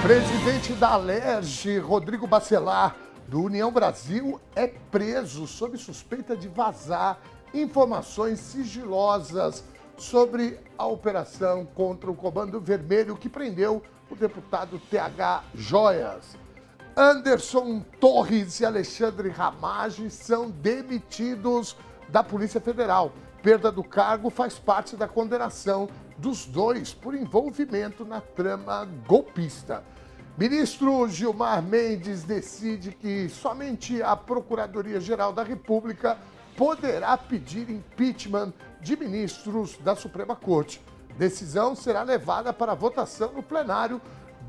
Presidente da Alerj, Rodrigo Bacelar, do União Brasil, é preso sob suspeita de vazar informações sigilosas sobre a operação contra o Comando Vermelho que prendeu o deputado TH Joias. Anderson Torres e Alexandre Ramage são demitidos da Polícia Federal. Perda do cargo faz parte da condenação dos dois por envolvimento na trama golpista. Ministro Gilmar Mendes decide que somente a Procuradoria-Geral da República poderá pedir impeachment de ministros da Suprema Corte. Decisão será levada para votação no plenário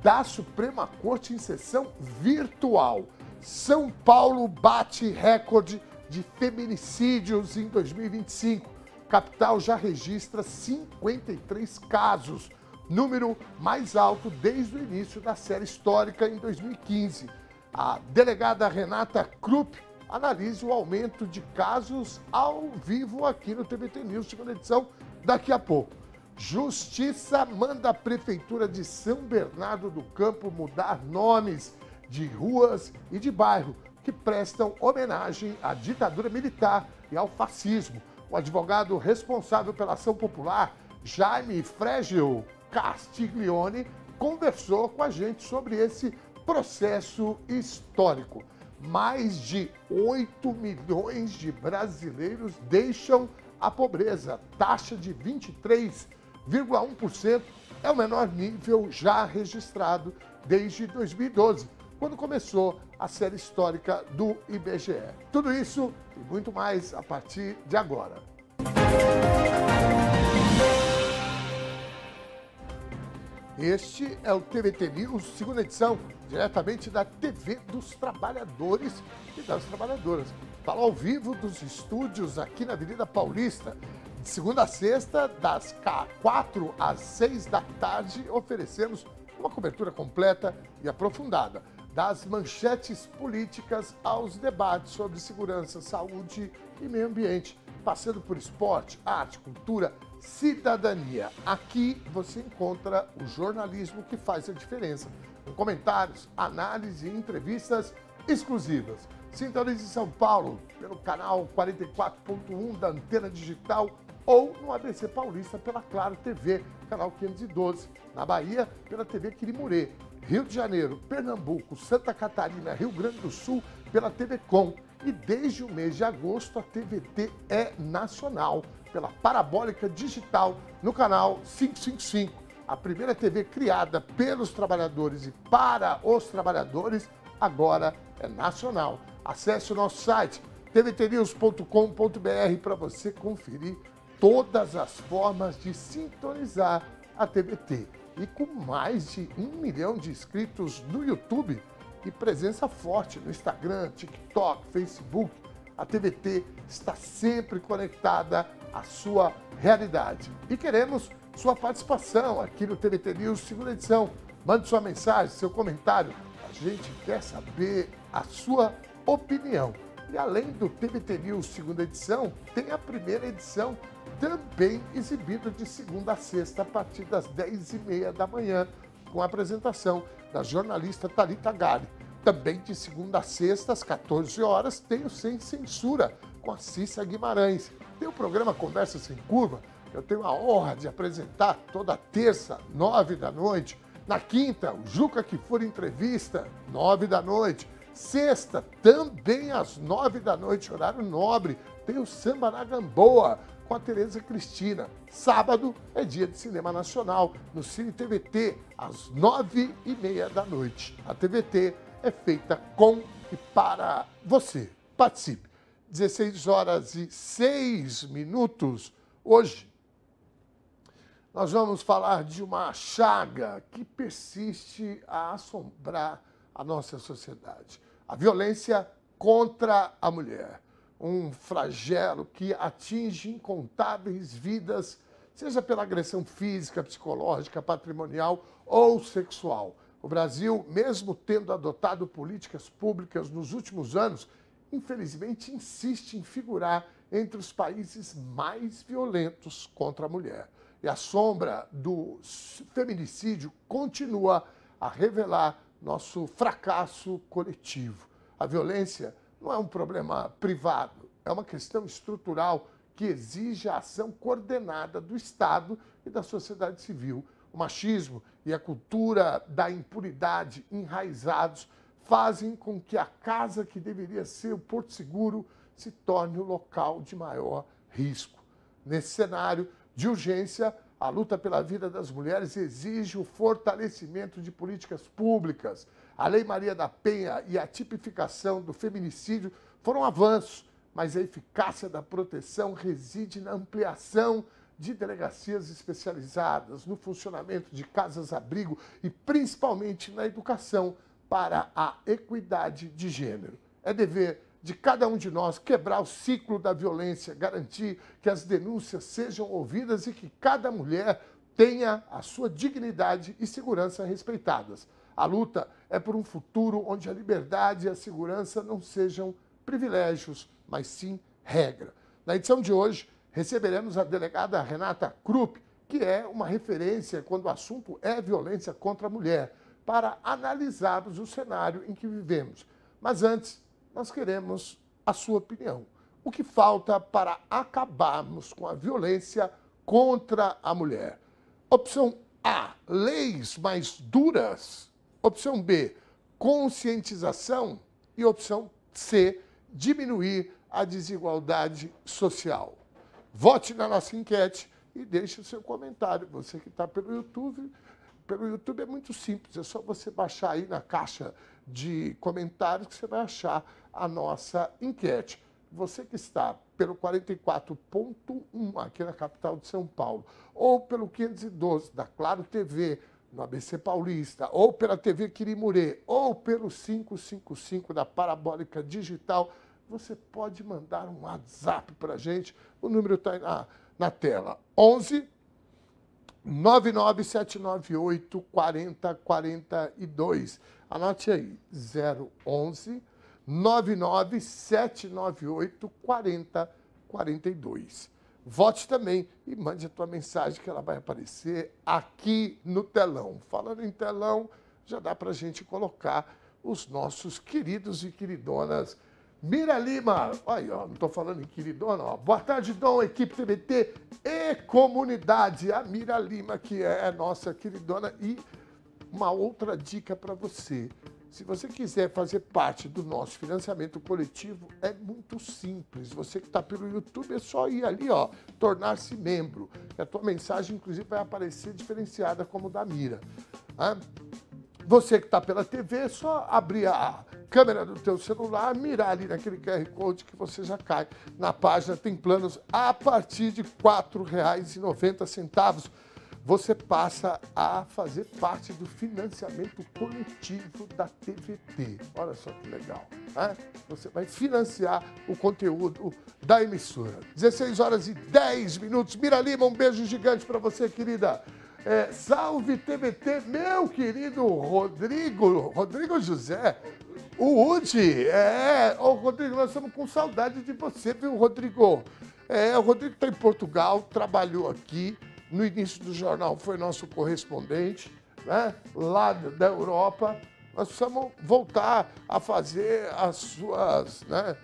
da Suprema Corte em sessão virtual. São Paulo bate recorde de feminicídios em 2025. Capital já registra 53 casos, número mais alto desde o início da série histórica em 2015. A delegada Renata Krupp analisa o aumento de casos ao vivo aqui no TVT News, segunda edição, daqui a pouco. Justiça manda a Prefeitura de São Bernardo do Campo mudar nomes de ruas e de bairro que prestam homenagem à ditadura militar e ao fascismo. O advogado responsável pela ação popular, Jaime Fregel Castiglione, conversou com a gente sobre esse processo histórico. Mais de 8 milhões de brasileiros deixam a pobreza. Taxa de 23,1% é o menor nível já registrado desde 2012, quando começou a série histórica do IBGE. Tudo isso e muito mais a partir de agora. Este é o TVT News, segunda edição, diretamente da TV dos Trabalhadores e das Trabalhadoras. Falo ao vivo dos estúdios aqui na Avenida Paulista. De segunda a sexta, das 4 às 6 da tarde, oferecemos uma cobertura completa e aprofundada das manchetes políticas aos debates sobre segurança, saúde e meio ambiente, passando por esporte, arte, cultura, cidadania. Aqui você encontra o jornalismo que faz a diferença, com comentários, análise e entrevistas exclusivas. Sintonize São Paulo pelo canal 44.1 da Antena Digital ou no ABC Paulista pela Claro TV, canal 512. Na Bahia, pela TV Quirimurê. Rio de Janeiro, Pernambuco, Santa Catarina, Rio Grande do Sul, pela TV Com. E desde o mês de agosto, a TVT é nacional, pela Parabólica Digital, no canal 555. A primeira TV criada pelos trabalhadores e para os trabalhadores, agora é nacional. Acesse o nosso site, tvtnews.com.br, para você conferir todas as formas de sintonizar a TVT. E com mais de 1 milhão de inscritos no YouTube e presença forte no Instagram, TikTok, Facebook, a TVT está sempre conectada à sua realidade. E queremos sua participação aqui no TVT News, segunda edição. Mande sua mensagem, seu comentário. A gente quer saber a sua opinião. E além do TVT News, segunda edição, tem a primeira edição também exibida de segunda a sexta, a partir das 10h30 da manhã, com a apresentação da jornalista Thalita Gari. Também de segunda a sexta, às 14 horas, tem o Sem Censura, com a Cissa Guimarães. Tem o programa Conversa Sem Curva, eu tenho a honra de apresentar toda terça, 9 da noite. Na quinta, o Juca Que For Entrevista, 9 da noite. Sexta, também às 9 da noite, horário nobre, tem o Samba na Gamboa, com a Tereza Cristina. Sábado é dia de cinema nacional, no Cine TVT, às 9h30 da noite. A TVT é feita com e para você. Participe. 16h06. Hoje, nós vamos falar de uma chaga que persiste a assombrar a nossa sociedade. A violência contra a mulher. Um flagelo que atinge incontáveis vidas, seja pela agressão física, psicológica, patrimonial ou sexual. O Brasil, mesmo tendo adotado políticas públicas nos últimos anos, infelizmente insiste em figurar entre os países mais violentos contra a mulher. E a sombra do feminicídio continua a revelar nosso fracasso coletivo. A violência não é um problema privado, é uma questão estrutural que exige a ação coordenada do Estado e da sociedade civil. O machismo e a cultura da impunidade enraizados fazem com que a casa que deveria ser o porto seguro se torne o local de maior risco. Nesse cenário de urgência, a luta pela vida das mulheres exige o fortalecimento de políticas públicas. A Lei Maria da Penha e a tipificação do feminicídio foram avanços, mas a eficácia da proteção reside na ampliação de delegacias especializadas, no funcionamento de casas-abrigo e principalmente na educação para a equidade de gênero. É dever de cada um de nós quebrar o ciclo da violência, garantir que as denúncias sejam ouvidas e que cada mulher tenha a sua dignidade e segurança respeitadas. A luta é por um futuro onde a liberdade e a segurança não sejam privilégios, mas sim regra. Na edição de hoje, receberemos a delegada Renata Krupp, que é uma referência quando o assunto é violência contra a mulher, para analisarmos o cenário em que vivemos. Mas antes, nós queremos a sua opinião. O que falta para acabarmos com a violência contra a mulher? Opção A, leis mais duras. Opção B, conscientização. E opção C, diminuir a desigualdade social. Vote na nossa enquete e deixe o seu comentário. Você que está pelo YouTube é muito simples, é só você baixar aí na caixa de comentários que você vai achar a nossa enquete. Você que está pelo 44.1 aqui na capital de São Paulo, ou pelo 512 da Claro TV, no ABC Paulista, ou pela TV Quirimurê, ou pelo 555 da Parabólica Digital, você pode mandar um WhatsApp para a gente. O número está aí na tela. 11 99798 4042. Anote aí. 011 99798 4042. Vote também e mande a tua mensagem que ela vai aparecer aqui no telão. Falando em telão, já dá para a gente colocar os nossos queridos e queridonas. Mira Lima, aí, ó, não estou falando em queridona, ó. Boa tarde, Dom, equipe TVT e comunidade. A Mira Lima, que é a nossa queridona. E uma outra dica para você. Se você quiser fazer parte do nosso financiamento coletivo, é muito simples. Você que está pelo YouTube, é só ir ali, ó, tornar-se membro. E a tua mensagem, inclusive, vai aparecer diferenciada como da Mira. Você que está pela TV, é só abrir a câmera do teu celular, mirar ali naquele QR Code que você já cai na página. Tem planos a partir de R$ 4,90. Você passa a fazer parte do financiamento coletivo da TVT. Olha só que legal, né? Você vai financiar o conteúdo da emissora. 16h10. Mira Lima, um beijo gigante para você, querida. Salve TVT, meu querido Rodrigo José, o Udi. Ô Rodrigo, nós estamos com saudade de você, viu, Rodrigo? O Rodrigo está em Portugal, trabalhou aqui. No início do jornal foi nosso correspondente, né, lá da Europa. Nós precisamos voltar a fazer as suas, né,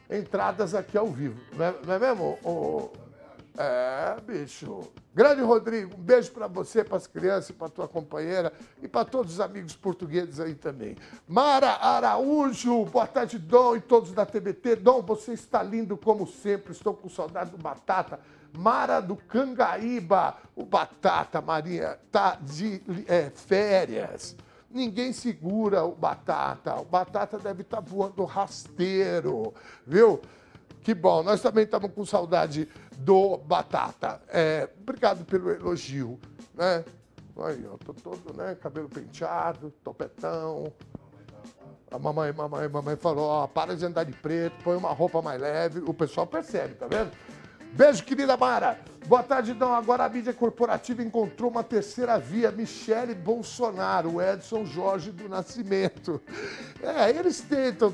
entradas aqui ao vivo. Não é mesmo? Bicho. Grande Rodrigo, um beijo para você, para as crianças, para tua companheira e para todos os amigos portugueses aí também. Mara Araújo, boa tarde, Dom e todos da TVT. Dom, você está lindo como sempre, estou com saudade do Batata. Mara do Cangaíba, o Batata, Maria, tá de férias. Ninguém segura o Batata deve estar voando rasteiro, viu? Que bom, nós também estamos com saudade do Batata. Obrigado pelo elogio, né? Aí, eu tô todo, né, cabelo penteado, topetão. A mamãe falou, ó, para de andar de preto, põe uma roupa mais leve. O pessoal percebe, tá vendo? Beijo, querida Mara. Boa tarde, não. Agora a mídia corporativa encontrou uma terceira via. Michele Bolsonaro, o Edson Jorge do Nascimento. Eles tentam,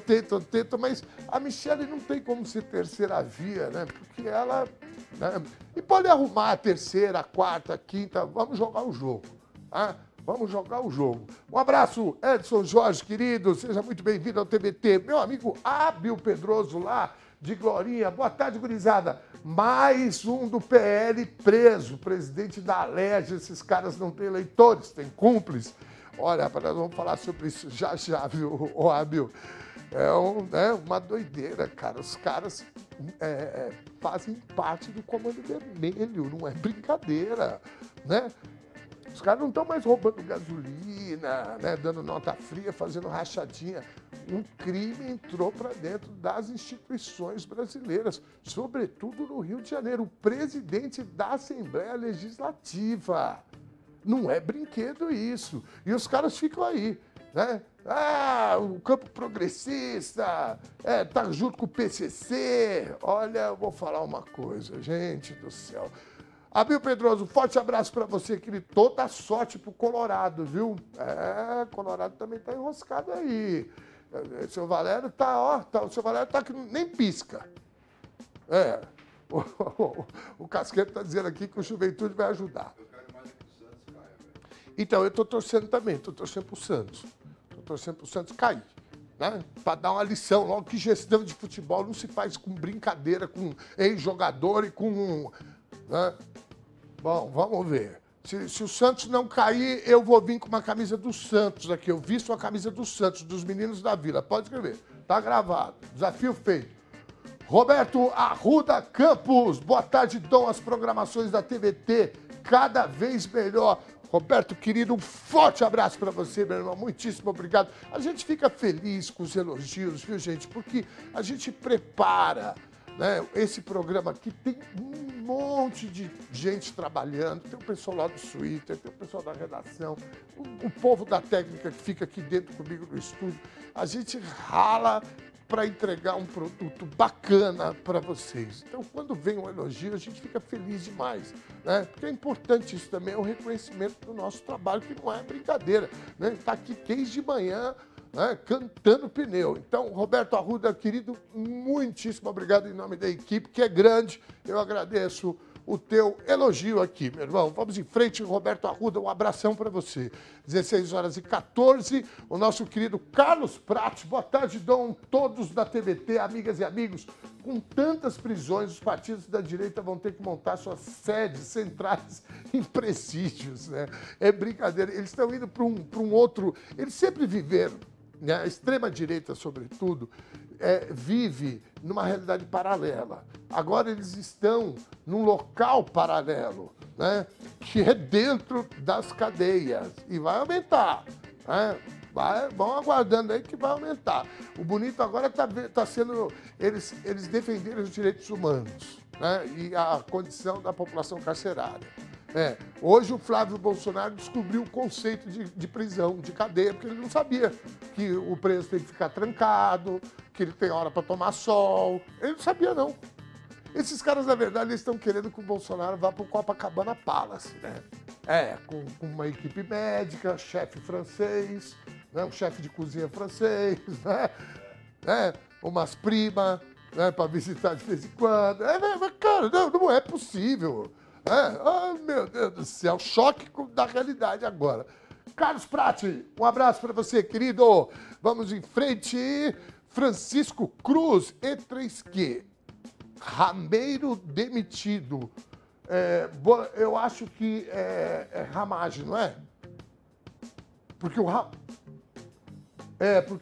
mas a Michele não tem como ser terceira via, né? Porque ela... né? E pode arrumar a terceira, a quarta, a quinta. Vamos jogar o jogo. Tá? Vamos jogar o jogo. Um abraço, Edson Jorge, querido. Seja muito bem-vindo ao TBT. Meu amigo Ábio Pedroso lá, de Glorinha. Boa tarde, gurizada. Mais um do PL preso. Presidente da Alerj. Esses caras não têm eleitores, têm cúmplices. Olha, nós vamos falar sobre isso já, viu, Ábio? É uma doideira, cara. Os caras fazem parte do Comando Vermelho, não é brincadeira, né? Os caras não estão mais roubando gasolina, né, dando nota fria, fazendo rachadinha. Um crime entrou para dentro das instituições brasileiras, sobretudo no Rio de Janeiro. O presidente da Assembleia Legislativa. Não é brinquedo isso. E os caras ficam aí, né? Ah, o campo progressista, tá junto com o PCC. Olha, eu vou falar uma coisa, gente do céu. Ábio Pedroso, forte abraço para você, querido. Toda sorte pro Colorado, viu? Colorado também tá enroscado aí. O seu Valério o seu Valério tá que nem pisca. O Casqueto tá dizendo aqui que o Juventude vai ajudar. Então, eu tô torcendo também, tô torcendo pro Santos. Tô torcendo pro Santos cair, né? Para dar uma lição, logo que gestão de futebol não se faz com brincadeira, com ex-jogador e com... né? Bom, vamos ver. Se o Santos não cair, eu vou vir com uma camisa do Santos aqui. Eu visto a camisa do Santos, dos meninos da Vila. Pode escrever. Tá gravado. Desafio feito. Roberto Arruda Campos. Boa tarde, Dom. As programações da TBT cada vez melhor. Roberto, querido, um forte abraço para você, meu irmão. Muitíssimo obrigado. A gente fica feliz com os elogios, viu, gente? Porque a gente prepara, né, esse programa aqui. Tem um monte de gente trabalhando. Tem o pessoal lá do Twitter, tem o pessoal da redação, o povo da técnica que fica aqui dentro comigo no estúdio. A gente rala para entregar um produto bacana para vocês. Então, quando vem um elogio, a gente fica feliz demais, né? Porque é importante isso também, é o reconhecimento do nosso trabalho, que não é brincadeira, né? Está aqui desde manhã, né, cantando pneu. Então, Roberto Arruda, querido, muitíssimo obrigado em nome da equipe, que é grande. Eu agradeço o teu elogio aqui, meu irmão. Vamos em frente, Roberto Arruda, um abração para você. 16h14, o nosso querido Carlos Prates. Boa tarde, Dom, todos da TBT, amigas e amigos. Com tantas prisões, os partidos da direita vão ter que montar suas sedes centrais em presídios, né? É brincadeira. Eles estão indo para um outro... Eles sempre viveram, né? A extrema-direita, sobretudo, vive numa realidade paralela. Agora eles estão num local paralelo, né, que é dentro das cadeias. E vai aumentar, né? Vão aguardando aí que vai aumentar. O bonito agora está sendo... Eles defenderam os direitos humanos, né, e a condição da população carcerária. Hoje o Flávio Bolsonaro descobriu o conceito de prisão, de cadeia, porque ele não sabia que o preso tem que ficar trancado, que ele tem hora para tomar sol. Ele não sabia, não. Esses caras, na verdade, eles estão querendo que o Bolsonaro vá para o Copacabana Palace, né? Com uma equipe médica, chefe francês, né? Um chefe de cozinha francês, né? Umas primas, né? Para visitar de vez em quando. Mas, cara, não é possível. Oh, meu Deus do céu, choque da realidade agora. Carlos Prati, um abraço para você, querido. Vamos em frente. Francisco Cruz, E3Q. Rameiro demitido. Eu acho que é Ramagem, não é? Porque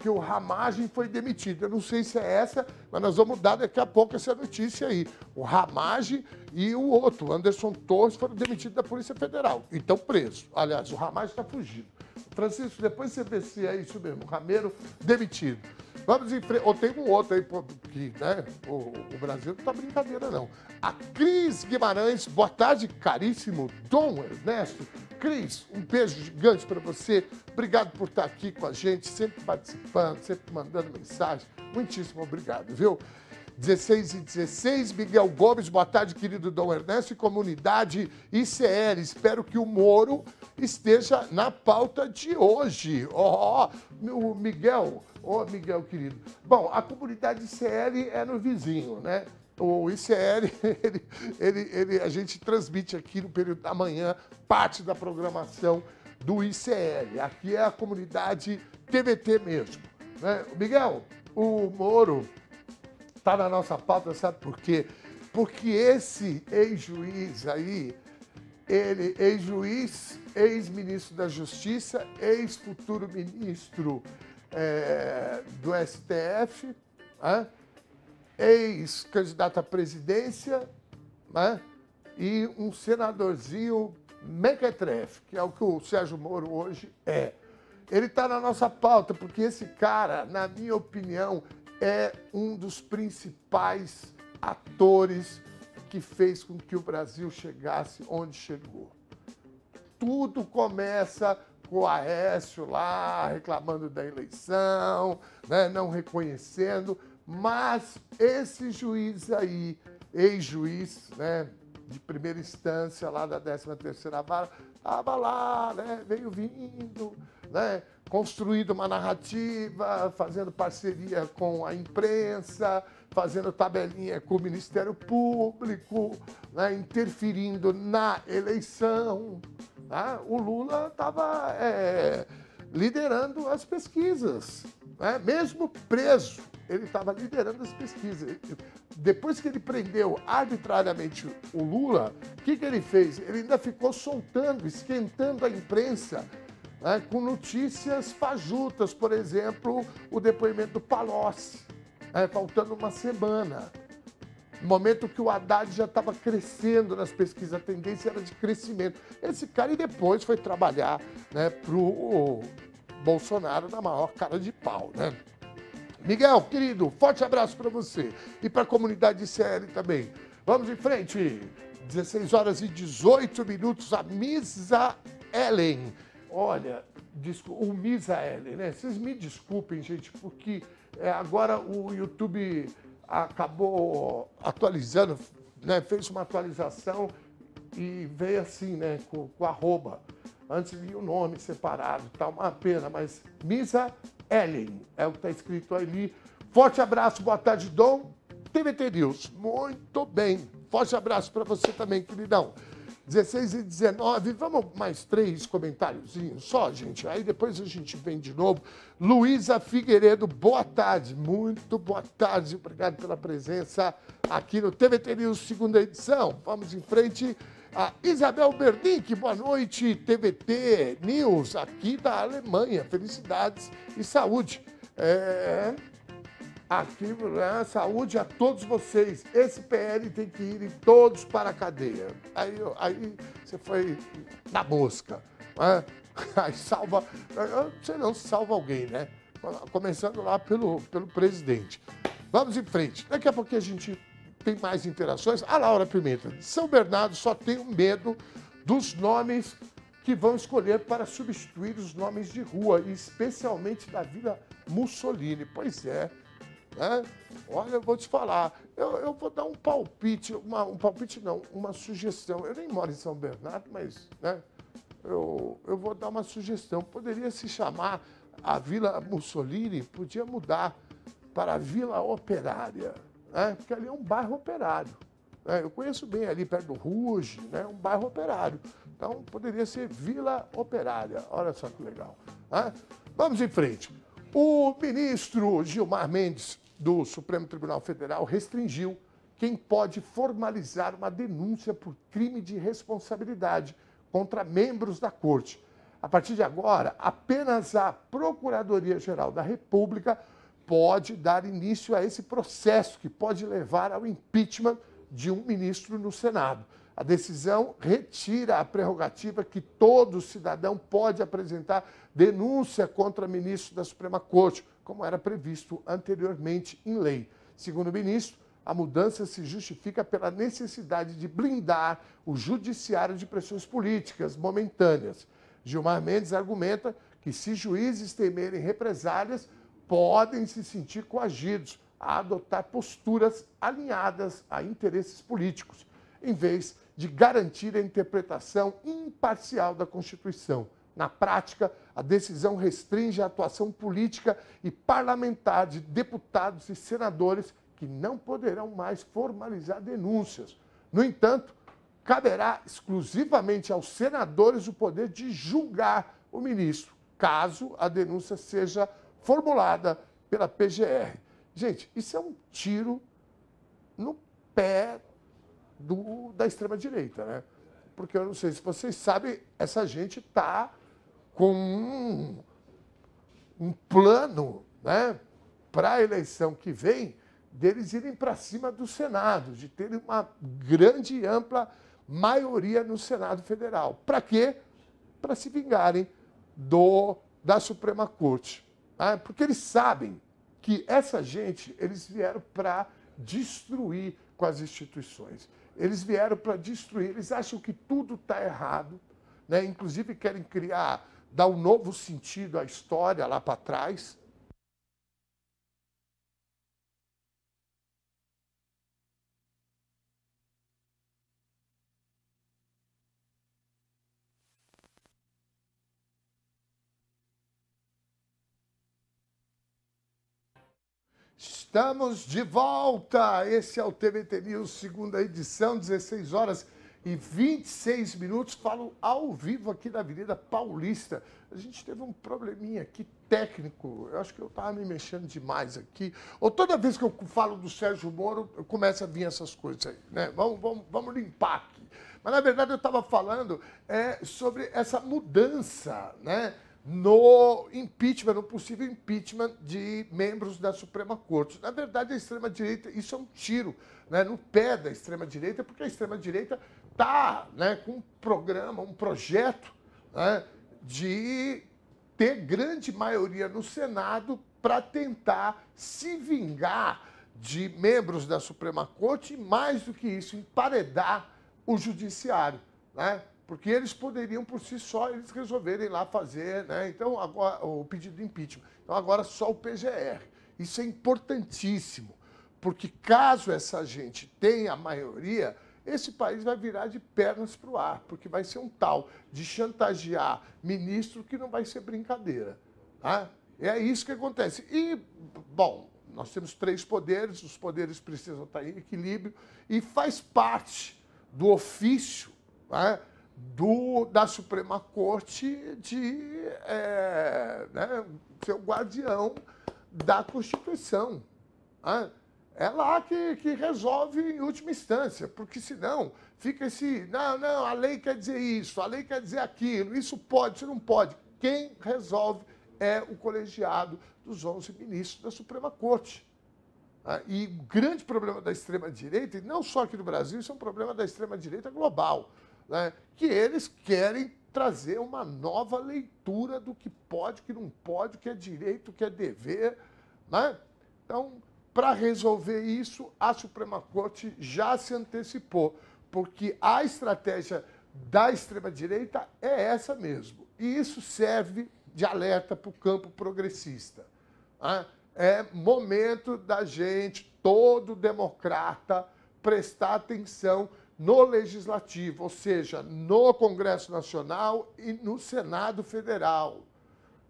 o Ramagem foi demitido. Eu não sei se é essa, mas nós vamos dar daqui a pouco essa notícia aí. O Ramagem e o outro, o Anderson Torres, foram demitidos da Polícia Federal. E estão presos. Aliás, o Ramagem está fugido. Francisco, depois você vê se é isso mesmo. Rameiro demitido. Vamos em frente. Ou tem um outro aí, que, né? O Brasil não tá brincadeira, não. A Cris Guimarães, boa tarde, caríssimo Dom Ernesto. Cris, um beijo gigante para você. Obrigado por estar aqui com a gente, sempre participando, sempre mandando mensagem. Muitíssimo obrigado, viu? 16h16, Miguel Gomes, boa tarde, querido Dom Ernesto e comunidade ICL. Espero que o Moro esteja na pauta de hoje. Meu Miguel, Miguel, querido. Bom, a comunidade ICL é no vizinho, né? O ICL, a gente transmite aqui no período da manhã, parte da programação do ICL. Aqui é a comunidade TVT mesmo, né? Miguel, o Moro está na nossa pauta, sabe por quê? Porque esse ex-juiz aí, ele, ex-juiz, ex-ministro da Justiça, ex-futuro ministro do STF, né? Ex-candidato à presidência, né? E um senadorzinho mequetrefe, que é o que o Sérgio Moro hoje é. Ele está na nossa pauta porque esse cara, na minha opinião, é um dos principais atores que fez com que o Brasil chegasse onde chegou. Tudo começa com o Aécio lá reclamando da eleição, né, não reconhecendo, mas esse juiz aí, ex-juiz, né, de primeira instância lá da 13ª Vara, estava lá, né, veio vindo, né, construindo uma narrativa, fazendo parceria com a imprensa, fazendo tabelinha com o Ministério Público, né, interferindo na eleição. Né? O Lula estava liderando as pesquisas, né? Mesmo preso, ele estava liderando as pesquisas. Depois que ele prendeu arbitrariamente o Lula, o que ele fez? Ele ainda ficou soltando, esquentando a imprensa, né, com notícias fajutas, por exemplo, o depoimento do Palocci, faltando uma semana. No momento que o Haddad já estava crescendo nas pesquisas, a tendência era de crescimento. Esse cara, e depois foi trabalhar, né, para o Bolsonaro na maior cara de pau, né? Miguel, querido, forte abraço para você e para a comunidade ICL também. Vamos em frente. 16 horas e 18 minutos, a Misa Ellen. Olha, o Misa Ellen, né? Vocês me desculpem, gente, porque agora o YouTube acabou atualizando, né? Fez uma atualização e veio assim, né? Com arroba. Antes vinha o nome separado, tá uma pena, mas Misa Ellen é o que está escrito ali. Forte abraço, boa tarde, Dom. TVT News, muito bem. Forte abraço para você também, queridão. 16 e 19, vamos mais 3 comentáriozinhos só, gente. Aí depois a gente vem de novo. Luísa Figueiredo, boa tarde, muito boa tarde. Obrigado pela presença aqui no TVT News, segunda edição. Vamos em frente. A Isabel Bernick, boa noite, TVT News, aqui da Alemanha. Felicidades e saúde. Aqui, né, saúde a todos vocês. Esse PL tem que ir todos para a cadeia. Aí você foi na mosca. Né? Aí salva, eu não sei não se salva alguém, né? Começando lá pelo presidente. Vamos em frente. Daqui a pouco a gente tem mais interações. A Laura Pimenta, de São Bernardo, só tenho medo dos nomes que vão escolher para substituir os nomes de rua, especialmente da Vila Mussolini. Pois é. Né? Olha, eu vou te falar, eu vou dar um palpite, uma sugestão. Eu nem moro em São Bernardo, mas, né, eu vou dar uma sugestão. Poderia se chamar a Vila Mussolini, podia mudar para a Vila Operária, né? Porque ali é um bairro operário. Né? Eu conheço bem ali perto do Ruge, né? Um bairro operário. Então, poderia ser Vila Operária. Olha só que legal. Né? Vamos em frente. O ministro Gilmar Mendes, do Supremo Tribunal Federal, restringiu quem pode formalizar uma denúncia por crime de responsabilidade contra membros da Corte. A partir de agora, apenas a Procuradoria-Geral da República pode dar início a esse processo, que pode levar ao impeachment de um ministro no Senado. A decisão retira a prerrogativa que todo cidadão pode apresentar denúncia contra ministro da Suprema Corte, como era previsto anteriormente em lei. Segundo o ministro, a mudança se justifica pela necessidade de blindar o judiciário de pressões políticas momentâneas. Gilmar Mendes argumenta que, se juízes temerem represálias, podem se sentir coagidos a adotar posturas alinhadas a interesses políticos, em vez de garantir a interpretação imparcial da Constituição. Na prática, a decisão restringe a atuação política e parlamentar de deputados e senadores que não poderão mais formalizar denúncias. No entanto, caberá exclusivamente aos senadores o poder de julgar o ministro, caso a denúncia seja formulada pela PGR. Gente, isso é um tiro no pé da extrema-direita, né? Porque eu não sei se vocês sabem, essa gente está com um plano, né, para a eleição que vem, deles irem para cima do Senado, de terem uma grande e ampla maioria no Senado Federal. Para quê? Para se vingarem da Suprema Corte. Né? Porque eles sabem que essa gente, eles vieram para destruir com as instituições. Eles vieram para destruir, eles acham que tudo está errado, né? Inclusive querem dar um novo sentido à história lá para trás. Estamos de volta! Esse é o TVT News, segunda edição, 16 horas e 26 minutos. Falo ao vivo aqui na Avenida Paulista. A gente teve um probleminha aqui técnico. Eu acho que eu estava me mexendo demais aqui. Ou toda vez que eu falo do Sérgio Moro, começa a vir essas coisas aí, né? Vamos limpar aqui. Mas, na verdade, eu estava falando sobre essa mudança, né, no impeachment, no possível impeachment de membros da Suprema Corte. Na verdade, a extrema-direita, isso é um tiro, né, no pé da extrema-direita, porque a extrema-direita está, né, com um programa, um projeto, né, de ter grande maioria no Senado para tentar se vingar de membros da Suprema Corte e, mais do que isso, emparedar o judiciário, né? Porque eles poderiam, por si só, eles resolverem lá fazer, né? Então, agora, o pedido de impeachment. Então, agora só o PGR. Isso é importantíssimo, porque caso essa gente tenha a maioria, esse país vai virar de pernas para o ar, porque vai ser um tal de chantagear ministro que não vai ser brincadeira. Tá? É isso que acontece. E, bom, nós temos 3 poderes, os poderes precisam estar em equilíbrio, e faz parte do ofício, né, da Suprema Corte de né, ser o guardião da Constituição. Né? É lá que resolve em última instância, porque senão fica não, a lei quer dizer isso, a lei quer dizer aquilo, isso pode, isso não pode. Quem resolve é o colegiado dos 11 ministros da Suprema Corte. E o grande problema da extrema-direita, e não só aqui no Brasil, isso é um problema da extrema-direita global, né? Que eles querem trazer uma nova leitura do que pode, que não pode, o que é direito, o que é dever. Né? Então, para resolver isso, a Suprema Corte já se antecipou, porque a estratégia da extrema-direita é essa mesmo. E isso serve de alerta para o campo progressista. Né? É momento da gente, todo democrata, prestar atenção no Legislativo, ou seja, no Congresso Nacional e no Senado Federal.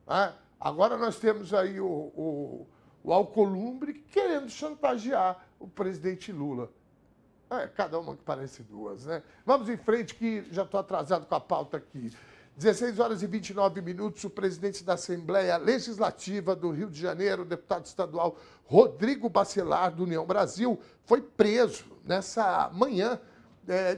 Né? Agora nós temos aí o Alcolumbre querendo chantagear o presidente Lula. Cada uma que parece duas, né? Vamos em frente, que já estou atrasado com a pauta aqui. 16 horas e 29 minutos, o presidente da Assembleia Legislativa do Rio de Janeiro, o deputado estadual Rodrigo Bacelar, do União Brasil, foi preso nessa manhã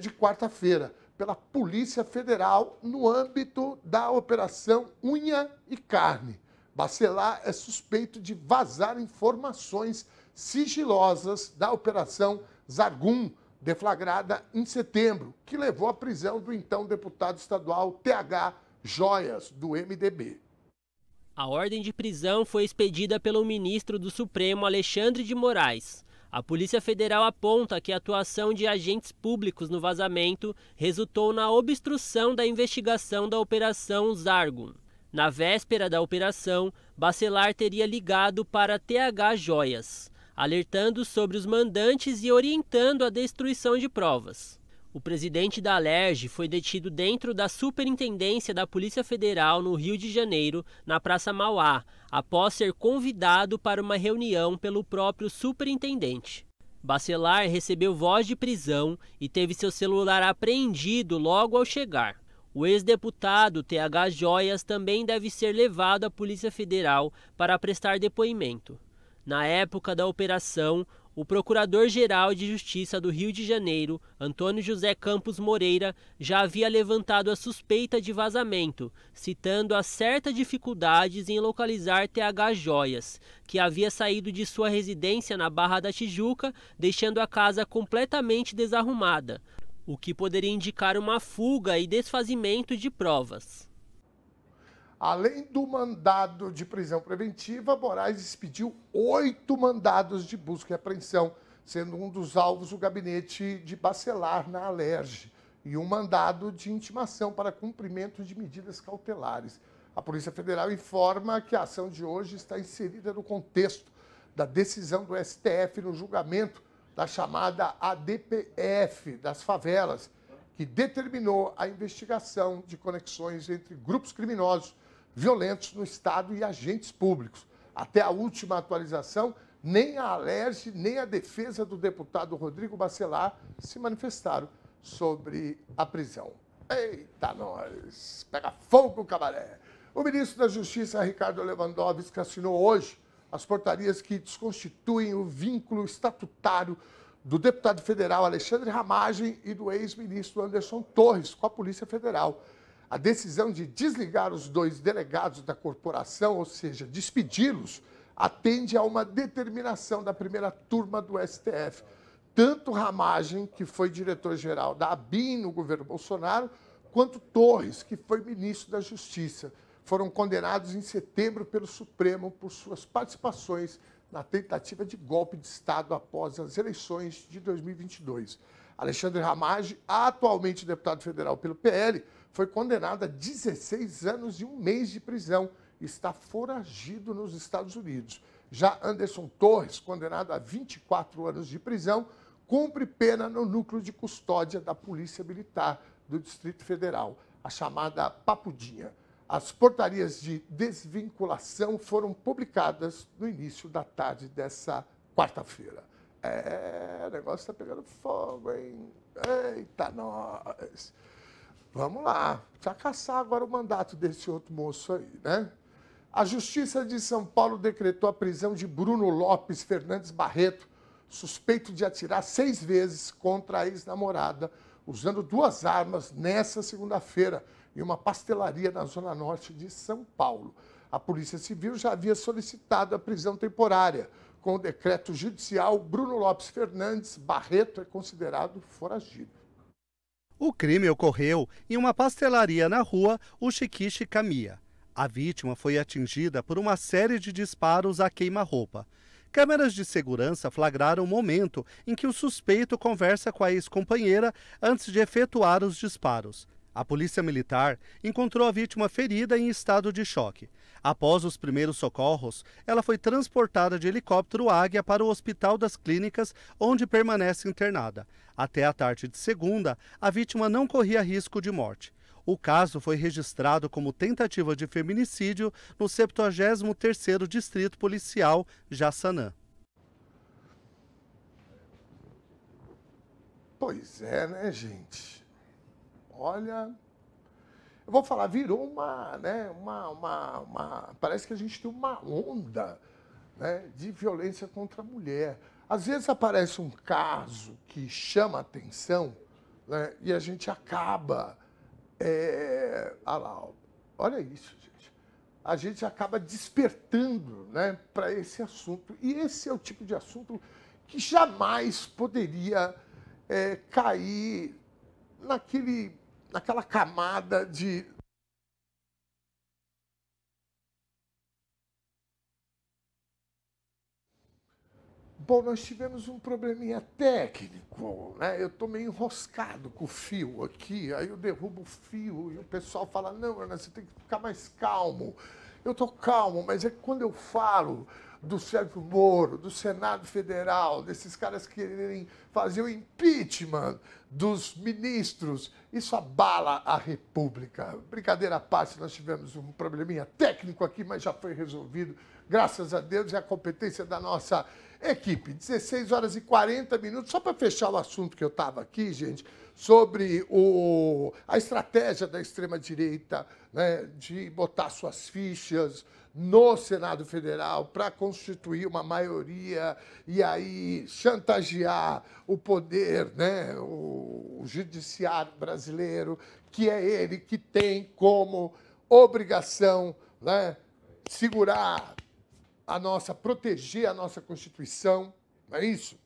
de quarta-feira pela Polícia Federal no âmbito da Operação Unha e Carne. Bacelar é suspeito de vazar informações sigilosas da Operação Zargum, deflagrada em setembro, que levou à prisão do então deputado estadual TH Joias, do MDB. A ordem de prisão foi expedida pelo ministro do Supremo, Alexandre de Moraes. A Polícia Federal aponta que a atuação de agentes públicos no vazamento resultou na obstrução da investigação da Operação Zargum. Na véspera da operação, Bacelar teria ligado para TH Joias, alertando sobre os mandantes e orientando a destruição de provas. O presidente da Alerj foi detido dentro da Superintendência da Polícia Federal no Rio de Janeiro, na Praça Mauá, após ser convidado para uma reunião pelo próprio superintendente. Bacelar recebeu voz de prisão e teve seu celular apreendido logo ao chegar. O ex-deputado TH Joias também deve ser levado à Polícia Federal para prestar depoimento. Na época da operação, o Procurador-Geral de Justiça do Rio de Janeiro, Antônio José Campos Moreira, já havia levantado a suspeita de vazamento, citando as certas dificuldades em localizar TH Joias, que havia saído de sua residência na Barra da Tijuca, deixando a casa completamente desarrumada, o que poderia indicar uma fuga e desfazimento de provas. Além do mandado de prisão preventiva, Moraes expediu 8 mandados de busca e apreensão, sendo um dos alvos o gabinete de Bacelar na Alerj e um mandado de intimação para cumprimento de medidas cautelares. A Polícia Federal informa que a ação de hoje está inserida no contexto da decisão do STF no julgamento da chamada ADPF das favelas, que determinou a investigação de conexões entre grupos criminosos violentos no Estado e agentes públicos. Até a última atualização, nem a Alerj, nem a defesa do deputado Rodrigo Bacelar se manifestaram sobre a prisão. Eita, nós! Pega fogo, cabaré! O ministro da Justiça, Ricardo Lewandowski, assinou hoje as portarias que desconstituem o vínculo estatutário do deputado federal Alexandre Ramagem e do ex-ministro Anderson Torres com a Polícia Federal. A decisão de desligar os 2 delegados da corporação, ou seja, despedi-los, atende a uma determinação da primeira turma do STF. Tanto Ramagem, que foi diretor-geral da ABIN no governo Bolsonaro, quanto Torres, que foi ministro da Justiça, foram condenados em setembro pelo Supremo por suas participações na tentativa de golpe de Estado após as eleições de 2022. Alexandre Ramagem, atualmente deputado federal pelo PL, foi condenado a 16 anos e 1 mês de prisão e está foragido nos Estados Unidos. Já Anderson Torres, condenado a 24 anos de prisão, cumpre pena no núcleo de custódia da Polícia Militar do Distrito Federal, a chamada Papudinha. As portarias de desvinculação foram publicadas no início da tarde dessa quarta-feira. O negócio está pegando fogo, hein? Eita, nós! Vamos lá, precisa caçar agora o mandato desse outro moço aí, né? A Justiça de São Paulo decretou a prisão de Bruno Lopes Fernandes Barreto, suspeito de atirar 6 vezes contra a ex-namorada, usando 2 armas nessa segunda-feira, em uma pastelaria na zona norte de São Paulo. A Polícia Civil já havia solicitado a prisão temporária. Com o decreto judicial, Bruno Lopes Fernandes Barreto é considerado foragido. O crime ocorreu em uma pastelaria na rua Uchiquiche Camia. A vítima foi atingida por uma série de disparos a queima-roupa. Câmeras de segurança flagraram o momento em que o suspeito conversa com a ex-companheira antes de efetuar os disparos. A polícia militar encontrou a vítima ferida em estado de choque. Após os primeiros socorros, ela foi transportada de helicóptero Águia para o Hospital das Clínicas, onde permanece internada. Até a tarde de segunda, a vítima não corria risco de morte. O caso foi registrado como tentativa de feminicídio no 73º Distrito Policial, Jaçanã. Pois é, né, gente? Olha, eu vou falar, virou parece que a gente tem uma onda, né, de violência contra a mulher. Às vezes aparece um caso que chama a atenção, né, e a gente acaba... olha isso, gente. A gente acaba despertando, né, para esse assunto. E esse é o tipo de assunto que jamais poderia cair naquela camada de... Bom, nós tivemos um probleminha técnico, né? Eu estou meio enroscado com o fio aqui, aí eu derrubo o fio e o pessoal fala, não, Ana, você tem que ficar mais calmo. Eu estou calmo, mas é que quando eu falo do Sérgio Moro, do Senado Federal, desses caras quererem fazer o impeachment dos ministros. Isso abala a República. Brincadeira à parte, nós tivemos um probleminha técnico aqui, mas já foi resolvido, graças a Deus, e a competência da nossa equipe. 16 horas e 40 minutos. Só para fechar o assunto que eu estava aqui, gente, sobre a estratégia da extrema-direita, né, de botar suas fichas no Senado Federal para constituir uma maioria e aí chantagear o poder, né, o judiciário brasileiro, que é ele que tem como obrigação, né, segurar proteger a nossa Constituição, não é isso?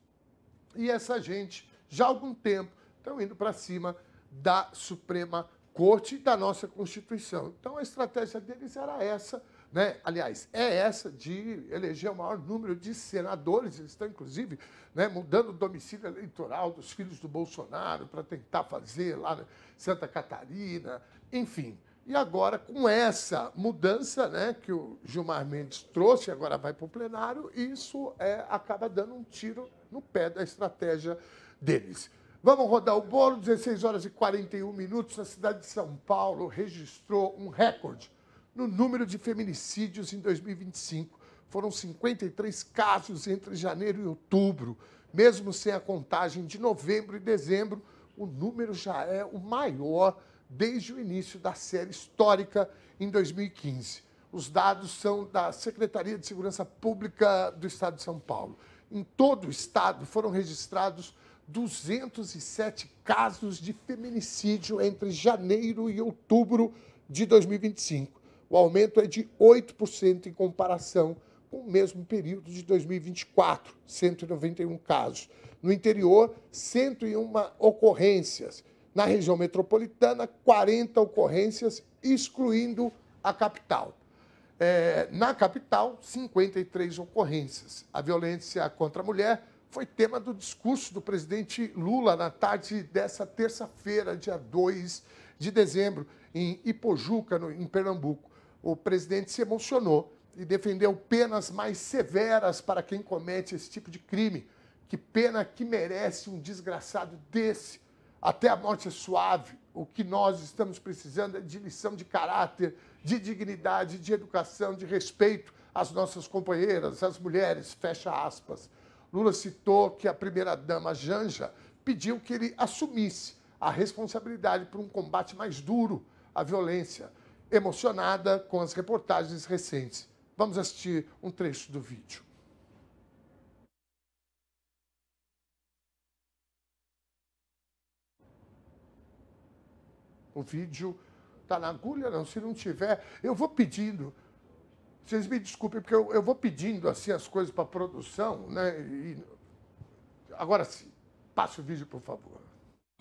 E essa gente, já há algum tempo, estão indo para cima da Suprema Corte e da nossa Constituição. Então, a estratégia deles era essa, né? Aliás, é essa de eleger o maior número de senadores. Eles estão, inclusive, né, mudando o domicílio eleitoral dos filhos do Bolsonaro para tentar fazer lá em Santa Catarina, enfim. E agora, com essa mudança, né, que o Gilmar Mendes trouxe, agora vai para o plenário, isso acaba dando um tiro no pé da estratégia deles. Vamos rodar o bolo. 16 horas e 41 minutos. A cidade de São Paulo registrou um recorde no número de feminicídios em 2025. Foram 53 casos entre janeiro e outubro. Mesmo sem a contagem de novembro e dezembro, o número já é o maior desde o início da série histórica em 2015. Os dados são da Secretaria de Segurança Pública do Estado de São Paulo. Em todo o estado foram registrados 207 casos de feminicídio entre janeiro e outubro de 2025. O aumento é de 8% em comparação com o mesmo período de 2024, 191 casos. No interior, 101 ocorrências. Na região metropolitana, 40 ocorrências, excluindo a capital. Na capital, 53 ocorrências. A violência contra a mulher foi tema do discurso do presidente Lula na tarde dessa terça-feira, dia 2 de dezembro, em Ipojuca, em Pernambuco. O presidente se emocionou e defendeu penas mais severas para quem comete esse tipo de crime. Que pena que merece um desgraçado desse. Até a morte é suave. O que nós estamos precisando é de lição de caráter, de dignidade, de educação, de respeito às nossas companheiras, às mulheres, fecha aspas. Lula citou que a primeira-dama Janja pediu que ele assumisse a responsabilidade por um combate mais duro à violência, emocionada com as reportagens recentes. Vamos assistir um trecho do vídeo. O vídeo está na agulha? Não, se não tiver, eu vou pedindo. Vocês me desculpem, porque eu vou pedindo assim as coisas para a produção, né? E agora sim, passe o vídeo, por favor.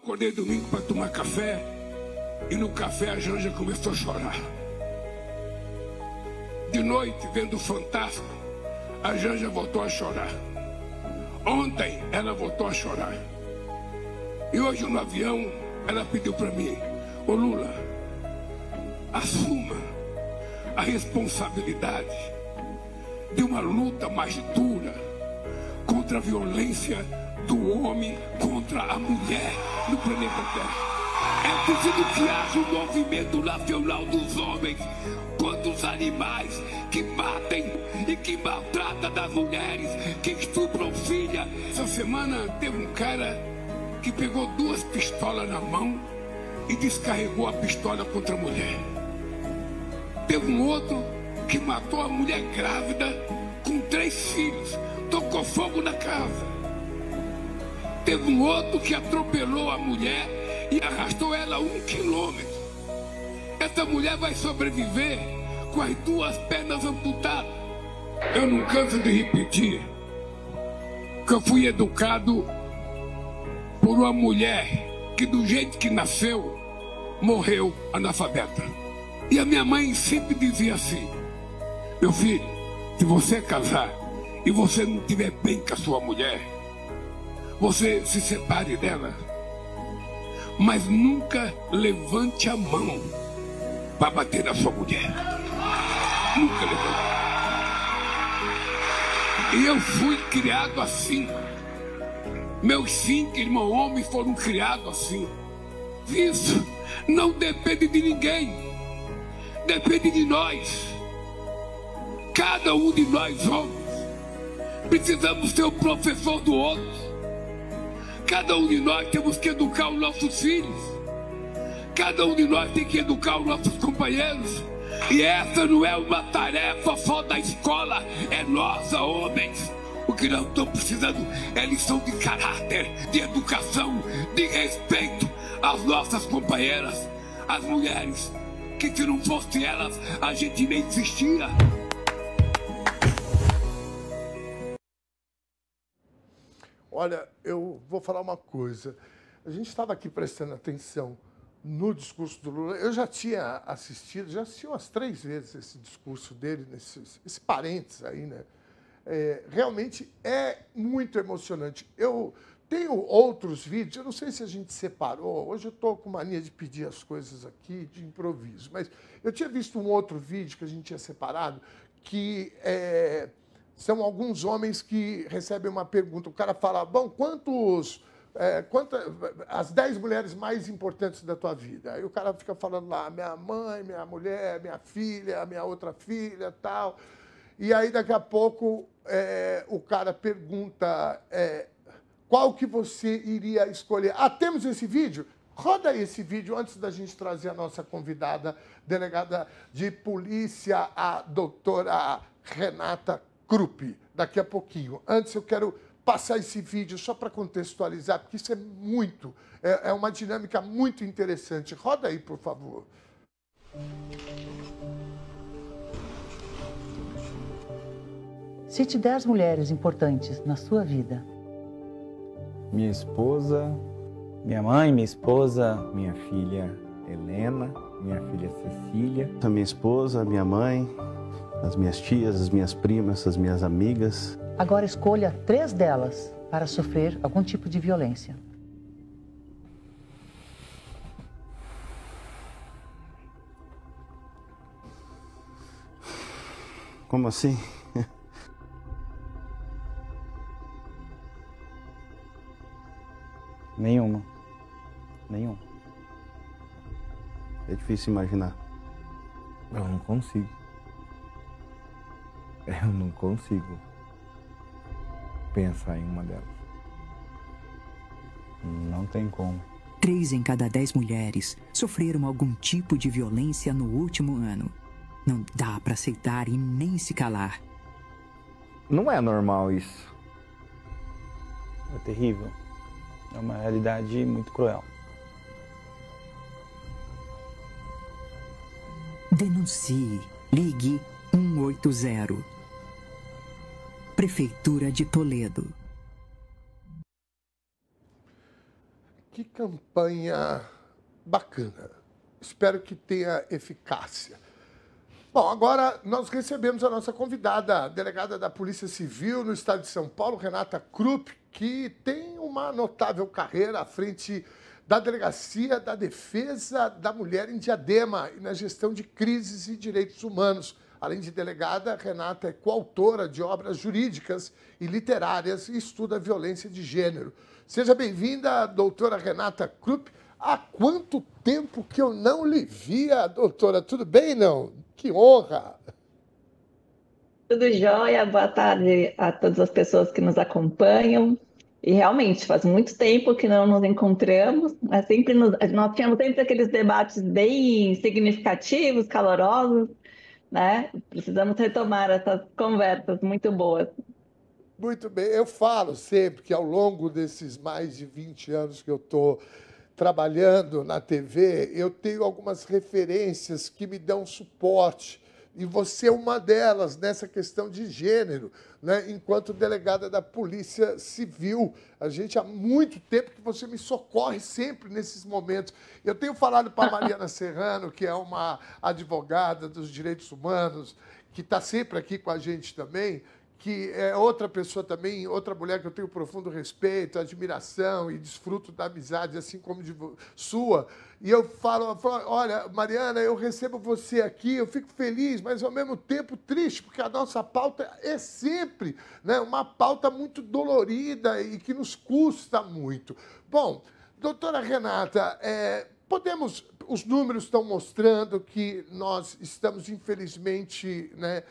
Acordei domingo para tomar café e no café a Janja começou a chorar. De noite, vendo o Fantástico, a Janja voltou a chorar. Ontem ela voltou a chorar. E hoje no avião ela pediu para mim: ô Lula, assuma a responsabilidade de uma luta mais dura contra a violência do homem contra a mulher no planeta Terra. É preciso que haja um movimento nacional dos homens contra os animais que matem e que maltratam das mulheres, que estupram filha. Essa semana teve um cara que pegou 2 pistolas na mão e descarregou a pistola contra a mulher. Teve um outro que matou a mulher grávida com 3 filhos, tocou fogo na casa. Teve um outro que atropelou a mulher e arrastou ela 1 quilômetro. Essa mulher vai sobreviver com as 2 pernas amputadas. Eu não canso de repetir que eu fui educado por uma mulher que do jeito que nasceu, morreu analfabeta. E a minha mãe sempre dizia assim: meu filho, se você casar e você não estiver bem com a sua mulher, você se separe dela, mas nunca levante a mão para bater na sua mulher. Nunca levante. E eu fui criado assim. Meus 5 irmãos homens foram criados assim. Isso não depende de ninguém. Depende de nós. Cada um de nós homens precisamos ser o professor do outro. Cada um de nós temos que educar os nossos filhos. Cada um de nós tem que educar os nossos companheiros. E essa não é uma tarefa só da escola, é nossa, homens. O que nós estamos precisando é lição de caráter, de educação, de respeito às nossas companheiras, às mulheres, que se não fosse elas, a gente nem existia. Olha, eu vou falar uma coisa. A gente estava aqui prestando atenção no discurso do Lula. Eu já tinha assistido, já assisti umas 3 vezes esse discurso dele, esse parênteses aí, né? Realmente é muito emocionante. Eu tenho outros vídeos, eu não sei se a gente separou, hoje eu estou com mania de pedir as coisas aqui de improviso, mas eu tinha visto um outro vídeo que a gente tinha separado, que são alguns homens que recebem uma pergunta. O cara fala, bom, as 10 mulheres mais importantes da tua vida. Aí o cara fica falando lá, minha mãe, minha mulher, minha filha, minha outra filha, tal. E aí, daqui a pouco, o cara pergunta qual que você iria escolher. Ah, temos esse vídeo? Roda aí esse vídeo antes da gente trazer a nossa convidada, delegada de polícia, a doutora Renata Krupp, daqui a pouquinho. Antes, eu quero passar esse vídeo só para contextualizar, porque isso é uma dinâmica muito interessante. Roda aí, por favor. Cite 10 mulheres importantes na sua vida. Minha esposa, minha mãe, minha esposa, minha filha Helena, minha filha Cecília. A minha esposa, a minha mãe, as minhas tias, as minhas primas, as minhas amigas. Agora escolha 3 delas para sofrer algum tipo de violência. Como assim? Nenhuma. É difícil imaginar. Eu não consigo. Eu não consigo pensar em uma delas. Não tem como. 3 em cada 10 mulheres sofreram algum tipo de violência no último ano. Não dá para aceitar e nem se calar. Não é normal isso. É terrível. É uma realidade muito cruel. Denuncie. Ligue 180. Prefeitura de Toledo. Que campanha bacana. Espero que tenha eficácia. Bom, agora nós recebemos a nossa convidada, a delegada da Polícia Civil no estado de São Paulo, Renata Krupp, que tem uma notável carreira à frente da Delegacia da Defesa da Mulher em Diadema e na gestão de crises e direitos humanos. Além de delegada, Renata é coautora de obras jurídicas e literárias e estuda violência de gênero. Seja bem-vinda, doutora Renata Krupp. Há quanto tempo que eu não lhe via, doutora? Tudo bem, não? Que honra! Tudo jóia, boa tarde a todas as pessoas que nos acompanham. E realmente, faz muito tempo que não nos encontramos, mas nós tínhamos sempre aqueles debates bem significativos, calorosos, né? Precisamos retomar essas conversas muito boas. Muito bem, eu falo sempre que ao longo desses mais de 20 anos que eu estou trabalhando na TV, eu tenho algumas referências que me dão suporte. E você é uma delas nessa questão de gênero, né? Enquanto delegada da Polícia Civil. A gente há muito tempo que você me socorre sempre nesses momentos. Eu tenho falado para a Mariana Serrano, que é uma advogada dos direitos humanos, que está sempre aqui com a gente também, que é outra pessoa também, outra mulher que eu tenho profundo respeito, admiração e desfruto da amizade, assim como de sua. E eu falo, olha, Mariana, eu recebo você aqui, eu fico feliz, mas ao mesmo tempo triste, porque a nossa pauta é sempre, né, uma pauta muito dolorida e que nos custa muito. Bom, doutora Renata, os números estão mostrando que nós estamos, infelizmente, né,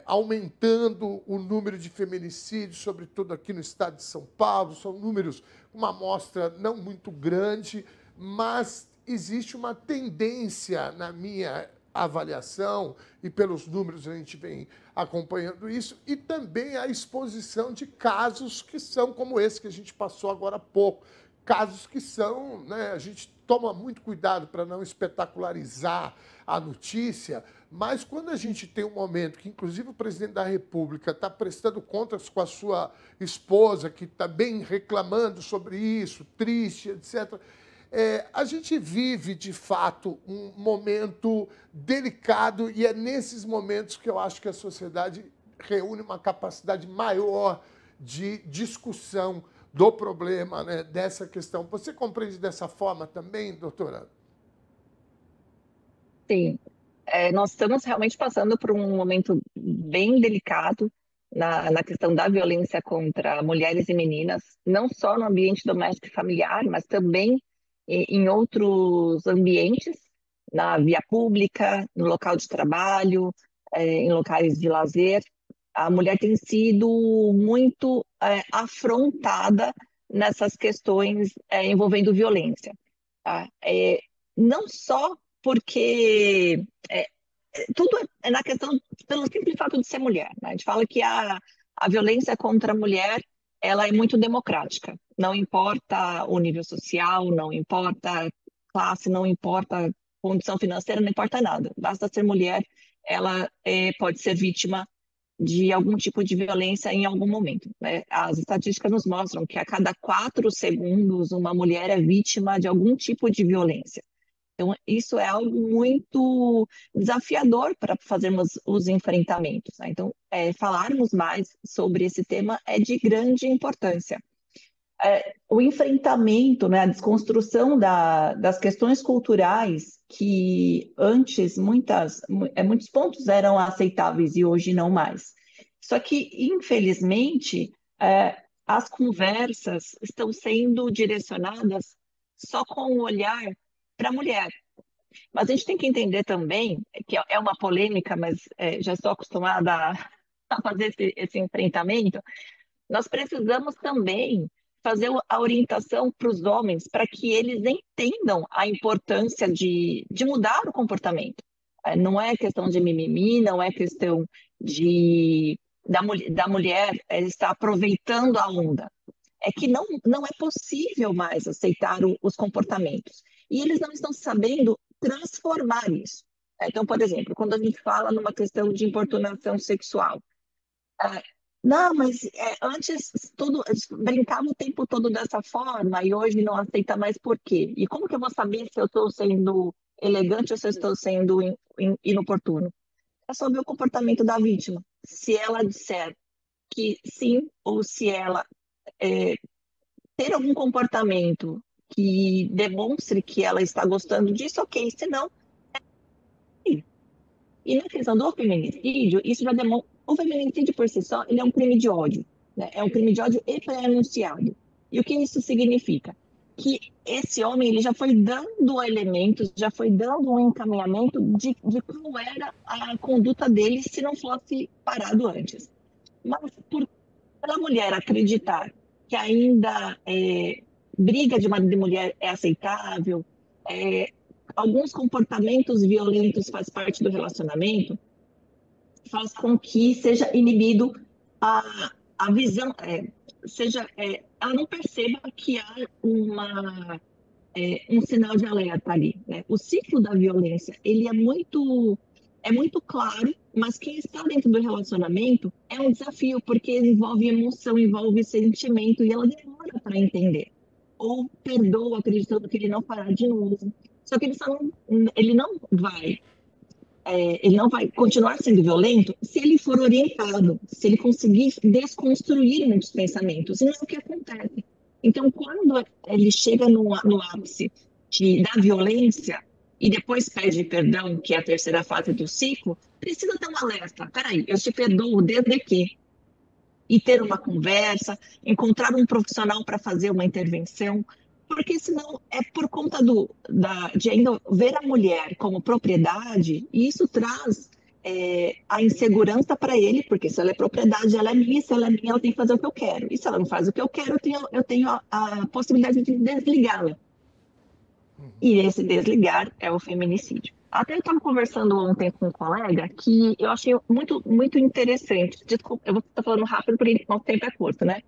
aumentando o número de feminicídios, sobretudo aqui no estado de São Paulo. São números, uma amostra não muito grande, mas existe uma tendência, na minha avaliação, e pelos números a gente vem acompanhando isso, e também a exposição de casos que são como esse que a gente passou agora há pouco. Casos que são, né, a gente toma muito cuidado para não espetacularizar a notícia, mas quando a gente tem um momento que, inclusive, o presidente da República está prestando contas com a sua esposa, que está bem reclamando sobre isso, triste, etc., a gente vive, de fato, um momento delicado e é nesses momentos que eu acho que a sociedade reúne uma capacidade maior de discussão do problema, né, dessa questão. Você compreende dessa forma também, doutora? Sim. Nós estamos realmente passando por um momento bem delicado na questão da violência contra mulheres e meninas, não só no ambiente doméstico e familiar, mas também em outros ambientes, na via pública, no local de trabalho, em locais de lazer. A mulher tem sido muito afrontada nessas questões envolvendo violência. Tá? Não só porque tudo é na questão, pelo simples fato de ser mulher. Né? A gente fala que a violência contra a mulher ela é muito democrática. Não importa o nível social, não importa classe, não importa condição financeira, não importa nada. Basta ser mulher, ela pode ser vítima de algum tipo de violência em algum momento. Né? As estatísticas nos mostram que a cada 4 segundos uma mulher é vítima de algum tipo de violência. Então, isso é algo muito desafiador para fazermos os enfrentamentos. Né? Então, falarmos mais sobre esse tema é de grande importância. O enfrentamento, né, a desconstrução das questões culturais que antes muitos pontos eram aceitáveis e hoje não mais. Só que, infelizmente, as conversas estão sendo direcionadas só com o olhar para a mulher. Mas a gente tem que entender também, que é uma polêmica, mas já estou acostumada a fazer esse enfrentamento, nós precisamos também fazer a orientação para os homens, para que eles entendam a importância de mudar o comportamento. Não é questão de mimimi, não é questão da mulher estar aproveitando a onda. É que não é possível mais aceitar os comportamentos. E eles não estão sabendo transformar isso. Então, por exemplo, quando a gente fala numa questão de importunação sexual, não, mas antes tudo brincava o tempo todo dessa forma e hoje não aceita mais por quê? E como que eu vou saber se eu estou sendo elegante ou se eu estou sendo inoportuno? É só ver o comportamento da vítima. Se ela disser que sim, ou se ela ter algum comportamento que demonstre que ela está gostando disso, ok, se não, E na questão do feminicídio, isso já demonstra. O feminicídio por si só, ele é um crime de ódio, né? É um crime de ódio e pré-anunciado. E o que isso significa? Que esse homem ele já foi dando elementos, já foi dando um encaminhamento de qual era a conduta dele se não fosse parado antes. Mas pela mulher acreditar que ainda briga de marido e mulher é aceitável, alguns comportamentos violentos faz parte do relacionamento, faz com que seja inibido a visão, ela não perceba que há um sinal de alerta ali. Né? O ciclo da violência, ele é muito claro, mas quem está dentro do relacionamento é um desafio, porque envolve emoção, envolve sentimento, e ela demora para entender. Ou perdoa, acreditando que ele não fará de novo. Só que ele não vai ele não vai continuar sendo violento se ele for orientado, se ele conseguir desconstruir muitos pensamentos. E não é o que acontece. Então, quando ele chega no ápice da violência e depois pede perdão, que é a terceira fase do ciclo, precisa ter um alerta. Peraí, eu te perdoo desde que? E ter uma conversa, encontrar um profissional para fazer uma intervenção, porque senão é por conta de ainda ver a mulher como propriedade, e isso traz a insegurança para ele, porque se ela é propriedade, ela é minha, se ela é minha, ela tem que fazer o que eu quero. E se ela não faz o que eu quero, eu tenho a possibilidade de desligá-la. E esse desligar é o feminicídio. Até eu estava conversando ontem com um colega que eu achei muito, muito interessante. Desculpa, eu vou estar falando rápido porque o tempo é curto, né?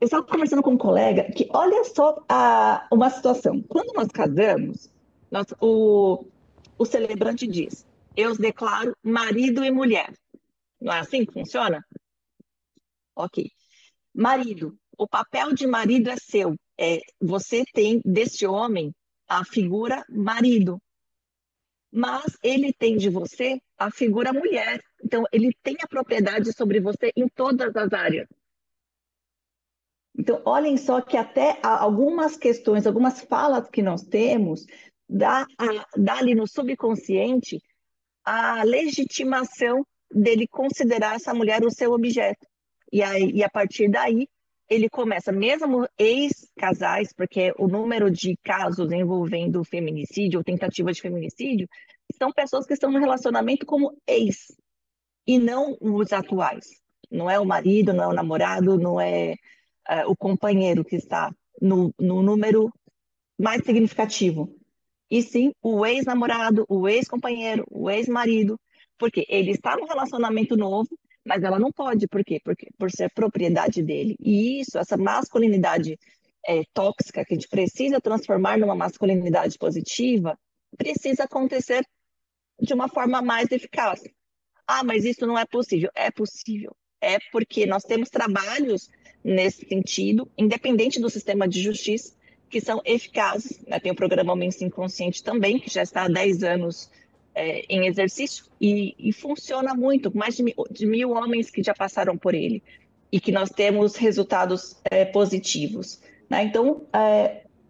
Eu estava conversando com um colega que, olha só uma situação. Quando nós casamos, o celebrante diz, eu os declaro marido e mulher. Não é assim que funciona? Ok. Marido, o papel de marido é seu. Você tem desse homem a figura marido, mas ele tem de você a figura mulher. Então, ele tem a propriedade sobre você em todas as áreas. Então, olhem só que até algumas questões, algumas falas que nós temos, dá ali no subconsciente a legitimação dele considerar essa mulher o seu objeto. E a partir daí, ele começa, mesmo ex-casais, porque o número de casos envolvendo feminicídio ou tentativa de feminicídio, são pessoas que estão no relacionamento como ex, e não os atuais. Não é o marido, não é o namorado, não é o companheiro que está no número mais significativo. E sim, o ex-namorado, o ex-companheiro, o ex-marido, porque ele está num relacionamento novo, mas ela não pode, por quê? Porque, por ser propriedade dele. E isso, essa masculinidade tóxica que a gente precisa transformar numa masculinidade positiva, precisa acontecer de uma forma mais eficaz. Ah, mas isso não é possível. É possível. É porque nós temos trabalhos nesse sentido, independente do sistema de justiça, que são eficazes. Né? Tem o programa Homem Inconsciente também, que já está há 10 anos em exercício e funciona muito, mais de 1.000 homens que já passaram por ele e que nós temos resultados positivos. Né? Então,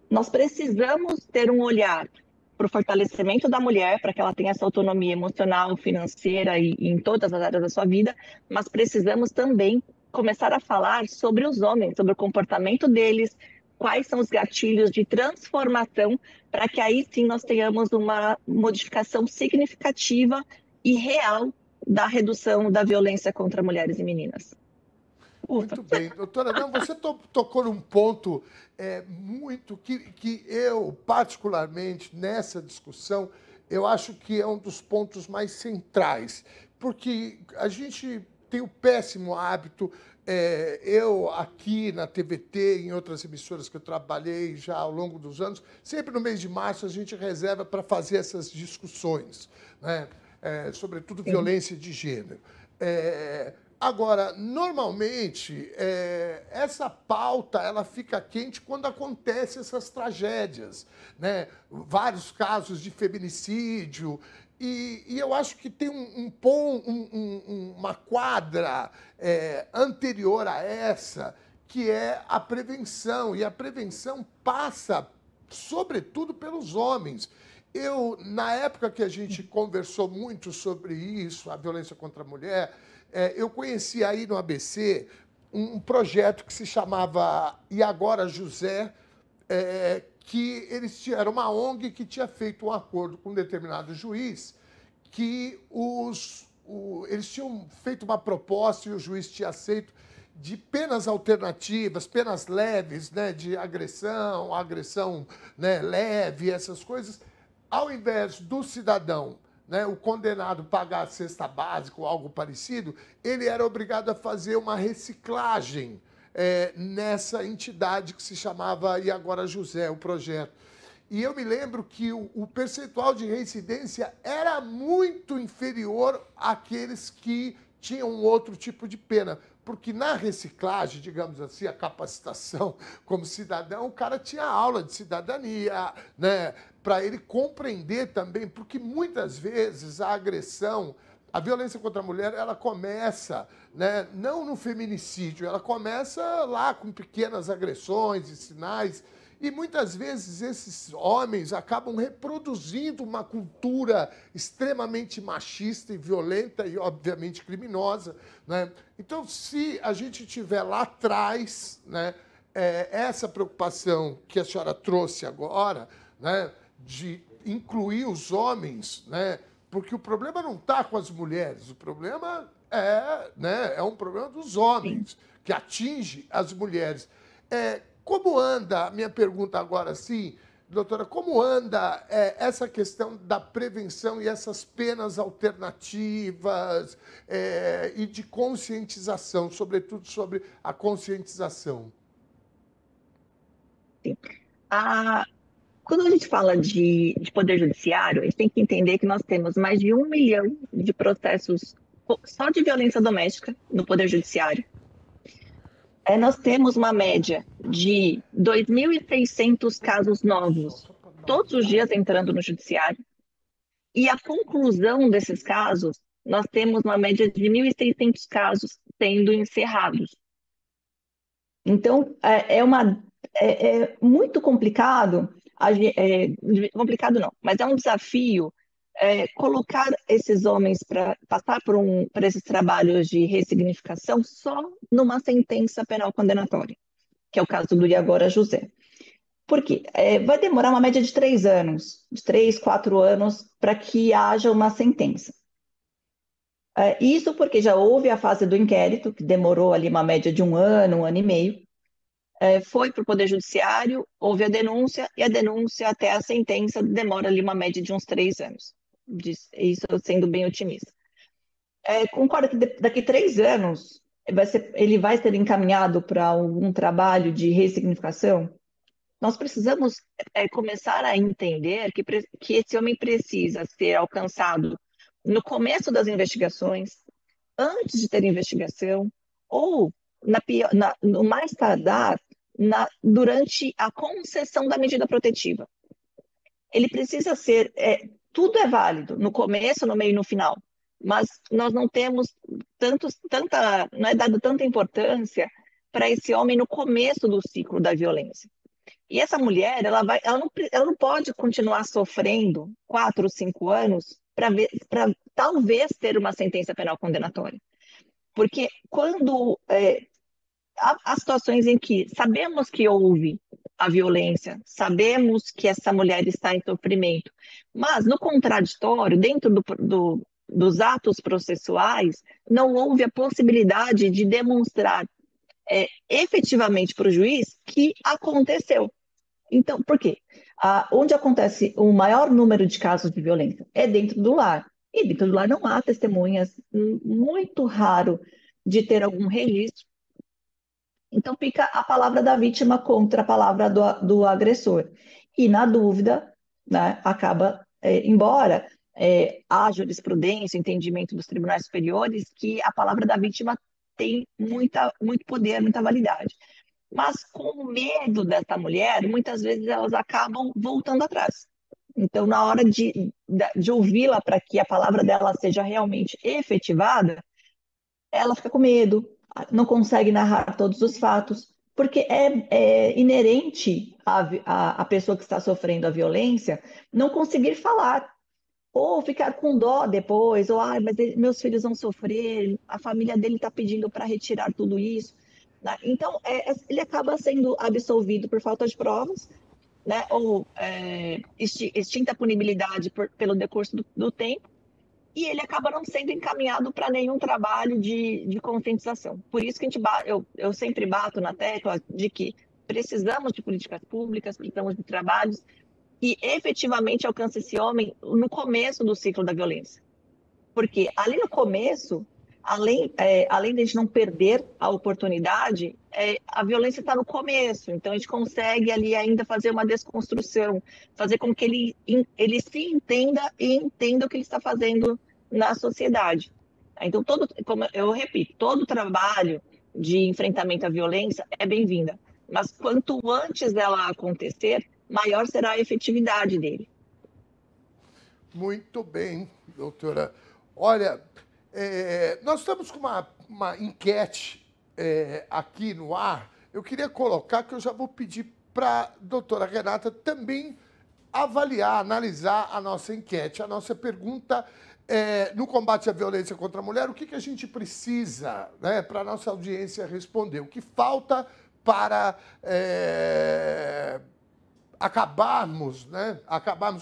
nós precisamos ter um olhar para o fortalecimento da mulher, para que ela tenha essa autonomia emocional, financeira e em todas as áreas da sua vida, mas precisamos também começar a falar sobre os homens, sobre o comportamento deles, quais são os gatilhos de transformação, para que aí sim nós tenhamos uma modificação significativa e real da redução da violência contra mulheres e meninas. Muito bem. Doutora, não, você tocou num ponto muito que eu, particularmente, nessa discussão, eu acho que é um dos pontos mais centrais, porque a gente tem o péssimo hábito, eu aqui na TVT, em outras emissoras que eu trabalhei já ao longo dos anos, sempre no mês de março a gente reserva para fazer essas discussões, né? Sobretudo violência de gênero. Agora, normalmente, essa pauta ela fica quente quando acontecem essas tragédias, né? Vários casos de feminicídio, e eu acho que tem uma quadra anterior a essa, que é a prevenção, e a prevenção passa, sobretudo, pelos homens. Na época que a gente conversou muito sobre isso, a violência contra a mulher, eu conheci aí no ABC um projeto que se chamava E Agora José, que era uma ONG que tinha feito um acordo com um determinado juiz, que eles tinham feito uma proposta e o juiz tinha aceito de penas alternativas, penas leves, né, de agressão, né, leve, essas coisas, ao invés do cidadão, né, o condenado pagar a cesta básica ou algo parecido, ele era obrigado a fazer uma reciclagem nessa entidade que se chamava E Agora José, o projeto. E eu me lembro que o percentual de reincidência era muito inferior àqueles que tinham um outro tipo de pena. Porque na reciclagem, digamos assim, a capacitação como cidadão, o cara tinha aula de cidadania, né? para ele compreender também, porque muitas vezes a agressão, a violência contra a mulher, ela começa, né, não no feminicídio, ela começa lá com pequenas agressões e sinais, e muitas vezes esses homens acabam reproduzindo uma cultura extremamente machista e violenta e, obviamente, criminosa, né? Então, se a gente tiver lá atrás, né, essa preocupação que a senhora trouxe agora, né, de incluir os homens, né, porque o problema não está com as mulheres, o problema é um problema dos homens, que atinge as mulheres. Como anda, minha pergunta agora, sim, doutora, como anda essa questão da prevenção e essas penas alternativas e de conscientização, sobretudo sobre a conscientização? Sim. Quando a gente fala de poder judiciário, a gente tem que entender que nós temos mais de 1 milhão de processos só de violência doméstica no poder judiciário. Nós temos uma média de 2.600 casos novos, todos os dias entrando no judiciário. E a conclusão desses casos, nós temos uma média de 1.600 casos sendo encerrados. Então, é muito complicado, complicado não, mas é um desafio colocar esses homens para passar por esses trabalhos de ressignificação só numa sentença penal condenatória, que é o caso do Iagora José. Por quê? Vai demorar uma média de 3 anos, de 3, 4 anos, para que haja uma sentença. Isso porque já houve a fase do inquérito, que demorou ali uma média de 1 ano e meio, foi para o Poder Judiciário, houve a denúncia, e a denúncia até a sentença demora ali uma média de uns 3 anos. Isso sendo bem otimista. Concordo que daqui 3 anos ele vai ser encaminhado para algum trabalho de ressignificação? Nós precisamos começar a entender que esse homem precisa ser alcançado no começo das investigações, antes de ter investigação, ou no mais tardar, durante a concessão da medida protetiva. Ele precisa ser... tudo é válido, no começo, no meio e no final, mas nós não temos não é dado tanta importância para esse homem no começo do ciclo da violência. E essa mulher, ela não pode continuar sofrendo 4 ou 5 anos para talvez ter uma sentença penal condenatória. Porque quando há situações em que sabemos que houve a violência, sabemos que essa mulher está em sofrimento, mas no contraditório, dentro dos atos processuais, não houve a possibilidade de demonstrar efetivamente para o juiz que aconteceu. Então, por quê? Onde acontece o maior número de casos de violência é dentro do lar. E dentro do lar não há testemunhas, muito raro de ter algum registro. Então, fica a palavra da vítima contra a palavra do agressor. E, na dúvida, né, acaba, embora haja jurisprudência, entendimento dos tribunais superiores, que a palavra da vítima tem muito poder, muita validade. Mas, com o medo dessa mulher, muitas vezes elas acabam voltando atrás. Então, na hora de ouvi-la para que a palavra dela seja realmente efetivada, ela fica com medo, não consegue narrar todos os fatos, porque é inerente à pessoa que está sofrendo a violência não conseguir falar, ou ficar com dó depois, ou mas meus filhos vão sofrer, a família dele está pedindo para retirar tudo isso. Né? Então, ele acaba sendo absolvido por falta de provas, né? Ou extinta a punibilidade pelo decurso do tempo, e ele acaba não sendo encaminhado para nenhum trabalho de conscientização. Por isso que eu sempre bato na tecla de que precisamos de políticas públicas, precisamos de trabalhos que efetivamente alcancem esse homem no começo do ciclo da violência. Porque ali no começo, além de a gente não perder a oportunidade, a violência está no começo, então a gente consegue ali ainda fazer uma desconstrução, fazer com que ele se entenda e entenda o que ele está fazendo na sociedade. Então, como eu repito, todo trabalho de enfrentamento à violência é bem-vinda, mas quanto antes dela acontecer, maior será a efetividade dele. Muito bem, doutora. Olha, nós estamos com uma enquete aqui no ar. Eu queria colocar que eu já vou pedir para a doutora Renata também avaliar, analisar a nossa enquete. A nossa pergunta é, no combate à violência contra a mulher, o que a gente precisa, né, para a nossa audiência responder? O que falta para acabarmos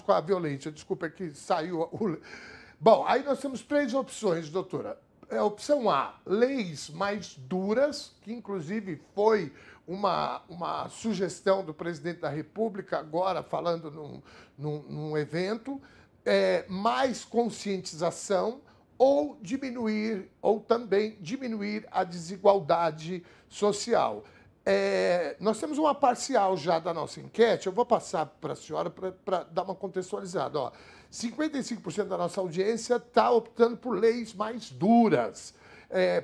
com a violência? Desculpa, que saiu o... Bom, aí nós temos 3 opções, doutora. Opção A, leis mais duras, que inclusive foi uma sugestão do presidente da República, agora falando num evento, mais conscientização ou também diminuir a desigualdade social. Nós temos uma parcial já da nossa enquete, eu vou passar para a senhora para dar uma contextualizada. Ó, 55% da nossa audiência está optando por leis mais duras.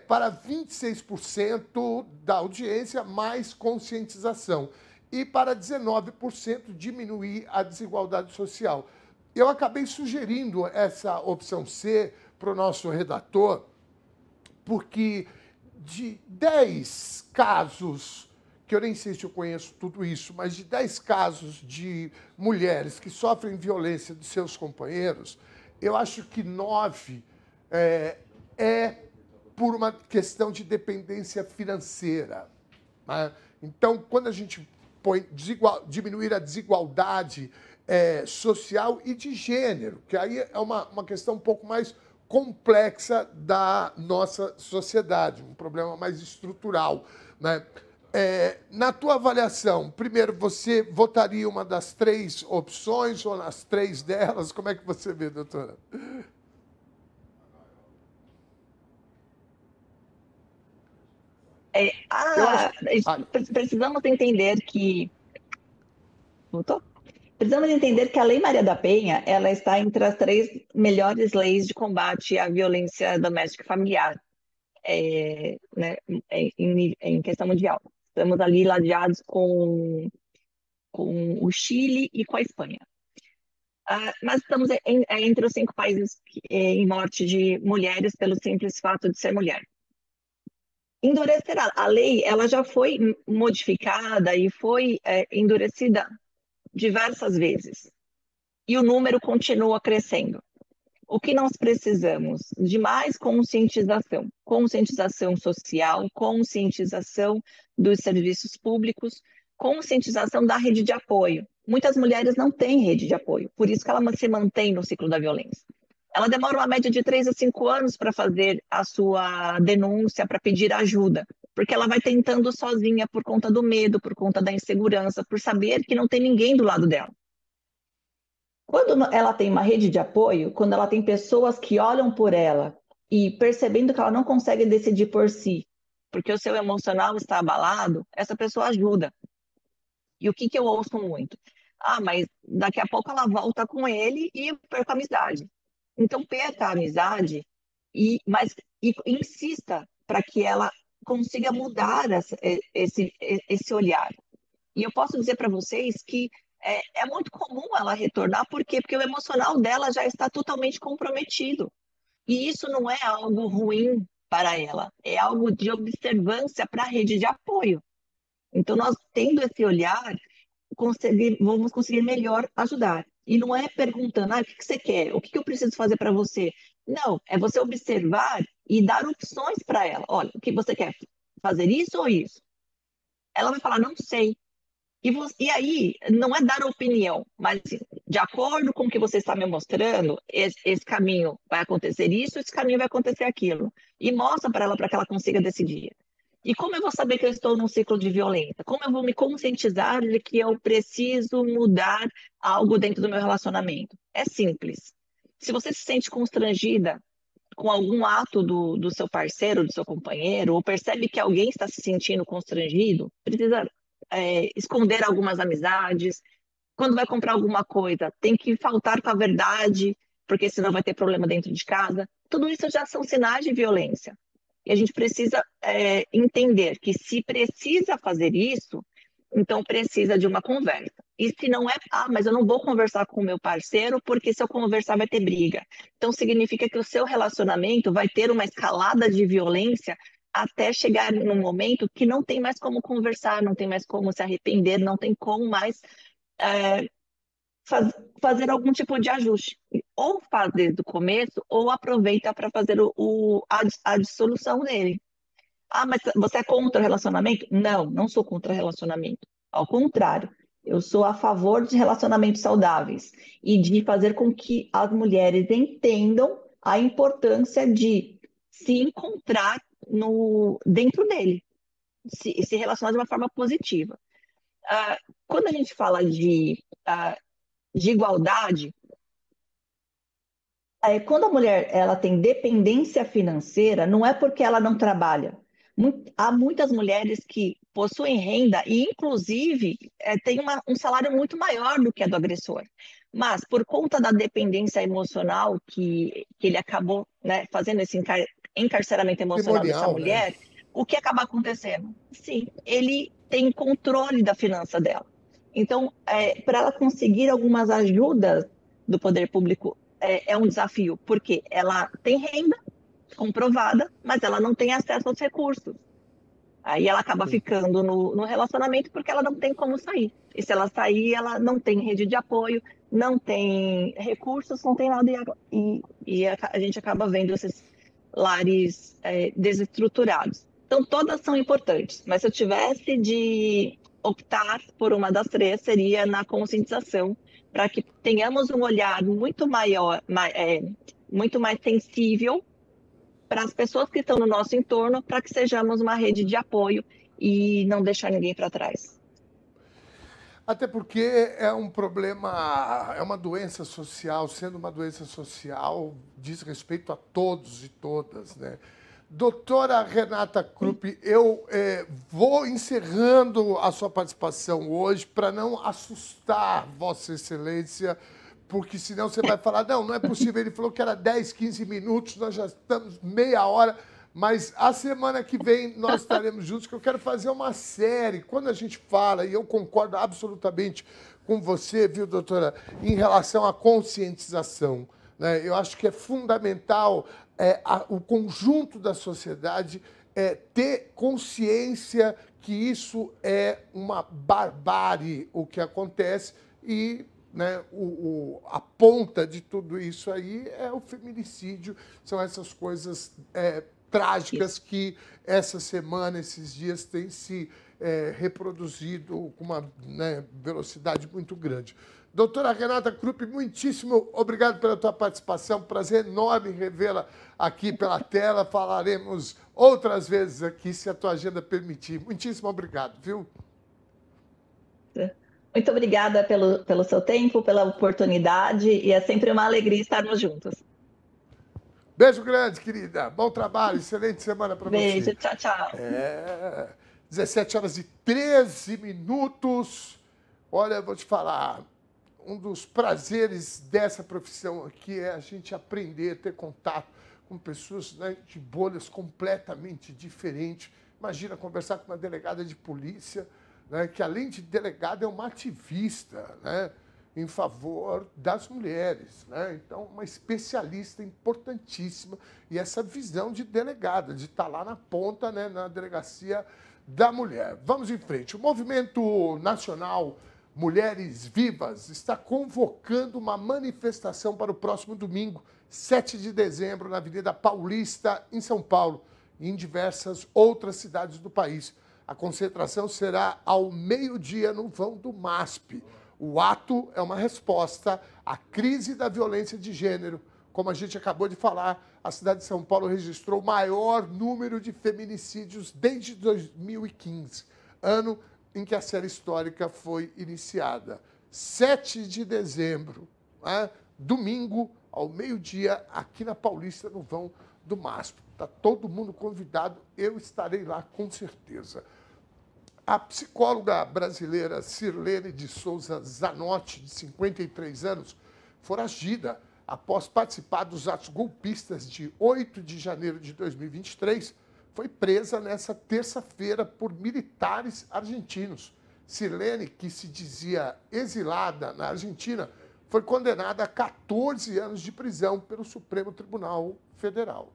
Para 26% da audiência, mais conscientização. E para 19%, diminuir a desigualdade social. Eu acabei sugerindo essa opção C para o nosso redator, porque de 10 casos, que eu nem sei se eu conheço tudo isso, mas de 10 casos de mulheres que sofrem violência de seus companheiros, eu acho que 9 por uma questão de dependência financeira, né? Então, quando a gente põe diminuir a desigualdade social e de gênero, que aí é uma questão um pouco mais complexa da nossa sociedade, um problema mais estrutural, né? Na tua avaliação, primeiro, você votaria uma das 3 opções ou nas 3 delas? Como é que você vê, doutora? Precisamos entender que... Voltou? Precisamos entender que a Lei Maria da Penha, ela está entre as 3 melhores leis de combate à violência doméstica e familiar, né, em questão mundial. Estamos ali ladeados com o Chile e com a Espanha. Mas estamos entre os 5 países em morte de mulheres pelo simples fato de ser mulher. Endurecer a lei, ela já foi modificada e foi endurecida diversas vezes. E o número continua crescendo. O que nós precisamos? De mais conscientização. Conscientização social, conscientização dos serviços públicos, conscientização da rede de apoio. Muitas mulheres não têm rede de apoio, por isso que ela se mantém no ciclo da violência. Ela demora uma média de 3 a 5 anos para fazer a sua denúncia, para pedir ajuda, porque ela vai tentando sozinha por conta do medo, por conta da insegurança, por saber que não tem ninguém do lado dela. Quando ela tem uma rede de apoio, quando ela tem pessoas que olham por ela e percebendo que ela não consegue decidir por si, porque o seu emocional está abalado, essa pessoa ajuda. E o que eu ouço muito? Mas daqui a pouco ela volta com ele e eu perco a amizade. Então, perca a amizade, mas insista para que ela consiga mudar esse olhar. E eu posso dizer para vocês que é muito comum ela retornar, por quê? Porque o emocional dela já está totalmente comprometido. E isso não é algo ruim para ela, é algo de observância para a rede de apoio. Então, nós tendo esse olhar, vamos conseguir melhor ajudar. E não é perguntando, o que você quer? O que eu preciso fazer para você? Não, é você observar e dar opções para ela. Olha, o que você quer? Fazer isso ou isso? Ela vai falar, não sei. E aí, não é dar opinião, mas de acordo com o que você está me mostrando, esse caminho vai acontecer isso, esse caminho vai acontecer aquilo. E mostra para ela consiga decidir. E como eu vou saber que eu estou num ciclo de violência? Como eu vou me conscientizar de que eu preciso mudar algo dentro do meu relacionamento? É simples. Se você se sente constrangida com algum ato do seu parceiro, do seu companheiro, ou percebe que alguém está se sentindo constrangido, precisa esconder algumas amizades. Quando vai comprar alguma coisa, tem que faltar com a verdade, porque senão vai ter problema dentro de casa. Tudo isso já são sinais de violência. E a gente precisa entender que se precisa fazer isso, então precisa de uma conversa. E se não é, mas eu não vou conversar com o meu parceiro, porque se eu conversar vai ter briga. Então, significa que o seu relacionamento vai ter uma escalada de violência até chegar num momento que não tem mais como conversar, não tem mais como se arrepender, não tem como mais fazer algum tipo de ajuste. Ou faz desde o começo, ou aproveita para fazer a dissolução dele. Mas você é contra o relacionamento? Não, não sou contra o relacionamento. Ao contrário, eu sou a favor de relacionamentos saudáveis e de fazer com que as mulheres entendam a importância de se encontrar dentro dele, se relacionar de uma forma positiva. Quando a gente fala de igualdade, quando a mulher ela tem dependência financeira, não é porque ela não trabalha. Há muitas mulheres que possuem renda e, inclusive, têm um salário muito maior do que a do agressor. Mas, por conta da dependência emocional que ele acabou, né, fazendo esse encarceramento emocional dessa mulher, o que acaba acontecendo? Sim, ele tem controle da finança dela. Então, para ela conseguir algumas ajudas do poder público, é um desafio, porque ela tem renda comprovada, mas ela não tem acesso aos recursos. Aí ela acaba ficando no relacionamento porque ela não tem como sair. E se ela sair, ela não tem rede de apoio, não tem recursos, não tem nada. E a gente acaba vendo esses lares desestruturados. Então, todas são importantes, mas se eu tivesse de optar por uma das três, seria na conscientização, para que tenhamos um olhar muito maior, muito mais sensível para as pessoas que estão no nosso entorno, para que sejamos uma rede de apoio e não deixar ninguém para trás. Até porque é um problema, é uma doença social, sendo uma doença social, diz respeito a todos e todas, né? Doutora Renata Krupp, eu vou encerrando a sua participação hoje para não assustar Vossa Excelência, porque senão você vai falar, não é possível, ele falou que era 10, 15 minutos, nós já estamos meia hora, mas a semana que vem nós estaremos juntos, que eu quero fazer uma série. Quando a gente fala, e eu concordo absolutamente com você, viu, doutora, em relação à conscientização, né? Eu acho que é fundamental o conjunto da sociedade ter consciência que isso é uma barbárie, o que acontece, e né, a ponta de tudo isso aí é o feminicídio, são essas coisas trágicas que essa semana, esses dias, têm se reproduzido com uma velocidade muito grande. Doutora Renata Krupp, muitíssimo obrigado pela tua participação, prazer enorme revê-la aqui pela tela, falaremos outras vezes aqui, se a tua agenda permitir. Muitíssimo obrigado, viu? Muito obrigada pelo seu tempo, pela oportunidade, e é sempre uma alegria estarmos juntos. Beijo grande, querida. Bom trabalho, excelente semana para você. Beijo, tchau, tchau. 17h13. Olha, eu vou te falar, um dos prazeres dessa profissão aqui é a gente aprender, ter contato com pessoas, né, de bolhas completamente diferentes. Imagina conversar com uma delegada de polícia, né, que além de delegada é uma ativista, né, em favor das mulheres, né? Então, uma especialista importantíssima, e essa visão de delegada, de estar lá na ponta, né, na delegacia da mulher. Vamos em frente. O Movimento Nacional Mulheres Vivas está convocando uma manifestação para o próximo domingo, 7 de dezembro, na Avenida Paulista, em São Paulo, e em diversas outras cidades do país. A concentração será ao meio-dia no vão do MASP. O ato é uma resposta à crise da violência de gênero. Como a gente acabou de falar, a cidade de São Paulo registrou o maior número de feminicídios desde 2015, ano em que a série histórica foi iniciada. 7 de dezembro, né? Domingo, ao meio-dia, aqui na Paulista, no vão do MASP. Está todo mundo convidado, eu estarei lá com certeza. A psicóloga brasileira Sirlene de Souza Zanotti, de 53 anos, foragida após participar dos atos golpistas de 8 de janeiro de 2023, foi presa nessa terça-feira por militares argentinos. Sirlene, que se dizia exilada na Argentina, foi condenada a 14 anos de prisão pelo Supremo Tribunal Federal.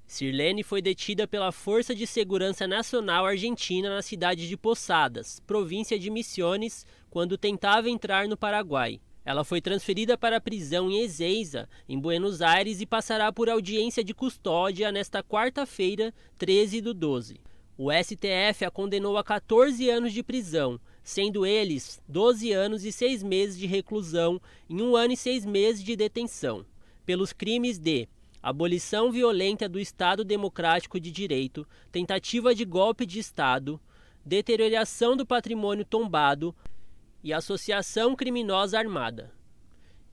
Sirlene foi detida pela Força de Segurança Nacional Argentina na cidade de Posadas, província de Misiones, quando tentava entrar no Paraguai. Ela foi transferida para a prisão em Ezeiza, em Buenos Aires, e passará por audiência de custódia nesta quarta-feira, 13/12. O STF a condenou a 14 anos de prisão, sendo eles 12 anos e 6 meses de reclusão e 1 ano e 6 meses de detenção, pelos crimes de abolição violenta do Estado Democrático de Direito, tentativa de golpe de Estado, deterioração do patrimônio tombado e associação criminosa armada.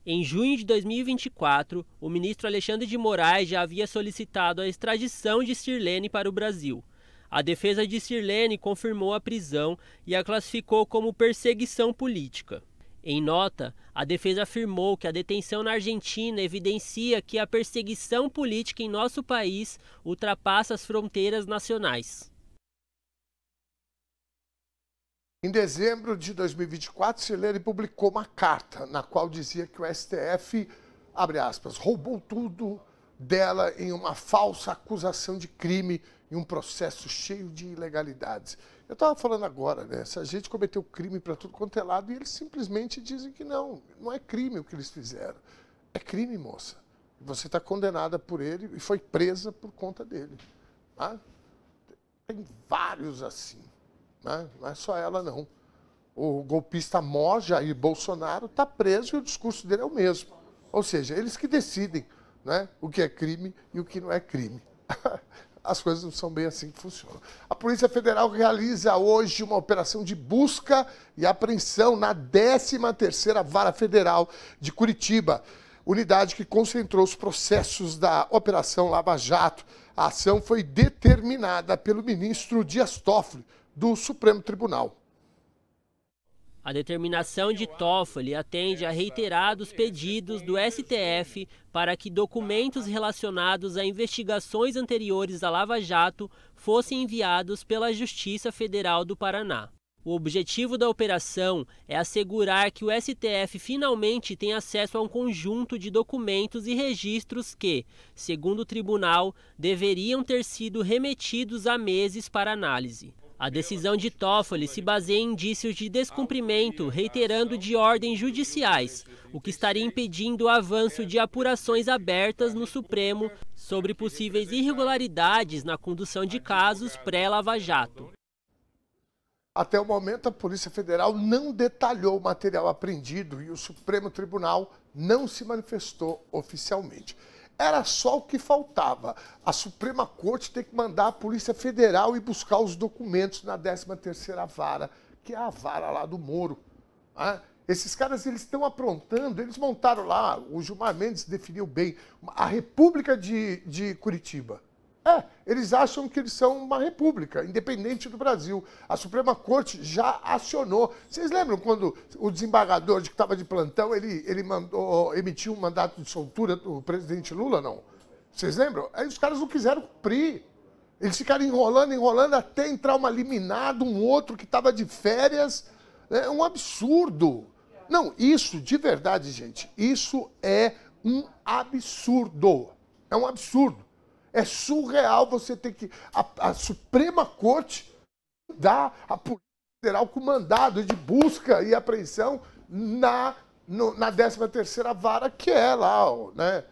Em junho de 2024, o ministro Alexandre de Moraes já havia solicitado a extradição de Sirlene para o Brasil. A defesa de Sirlene confirmou a prisão e a classificou como perseguição política. Em nota, a defesa afirmou que a detenção na Argentina evidencia que a perseguição política em nosso país ultrapassa as fronteiras nacionais. Em dezembro de 2024, Sirlene publicou uma carta na qual dizia que o STF, abre aspas, roubou tudo dela em uma falsa acusação de crime em um processo cheio de ilegalidades. Eu estava falando agora, né? Essa gente cometeu crime para tudo quanto é lado e eles simplesmente dizem que não é crime o que eles fizeram. É crime, moça. Você está condenada por ele e foi presa por conta dele. Tá? Tem vários assim. Né? Não é só ela, não. O golpista mor, Jair Bolsonaro, está preso e o discurso dele é o mesmo. Ou seja, eles que decidem, né, o que é crime e o que não é crime. As coisas não são bem assim que funcionam. A Polícia Federal realiza hoje uma operação de busca e apreensão na 13ª Vara Federal de Curitiba, unidade que concentrou os processos da Operação Lava Jato. A ação foi determinada pelo ministro Dias Toffoli, do Supremo Tribunal. A determinação de Toffoli atende a reiterados pedidos do STF para que documentos relacionados a investigações anteriores à Lava Jato fossem enviados pela Justiça Federal do Paraná. O objetivo da operação é assegurar que o STF finalmente tenha acesso a um conjunto de documentos e registros que, segundo o tribunal, deveriam ter sido remetidos há meses para análise. A decisão de Toffoli se baseia em indícios de descumprimento, reiterando de ordens judiciais, o que estaria impedindo o avanço de apurações abertas no Supremo sobre possíveis irregularidades na condução de casos pré-Lava Jato. Até o momento, a Polícia Federal não detalhou o material apreendido e o Supremo Tribunal não se manifestou oficialmente. Era só o que faltava. A Suprema Corte tem que mandar a Polícia Federal ir buscar os documentos na 13ª Vara, que é a vara lá do Moro. Esses caras, eles estão aprontando, eles montaram lá, o Gilmar Mendes definiu bem, a República de Curitiba. Eles acham que eles são uma república, independente do Brasil. A Suprema Corte já acionou. Vocês lembram quando o desembargador que estava de plantão, ele emitiu um mandato de soltura do presidente Lula, não? Vocês lembram? Aí os caras não quiseram cumprir. Eles ficaram enrolando até entrar uma liminar de um outro que estava de férias. É um absurdo. Não, isso, de verdade, gente, isso é um absurdo. É um absurdo. É surreal você ter que... A Suprema Corte dá a Polícia Federal com mandado de busca e apreensão na 13ª Vara, que é lá, né,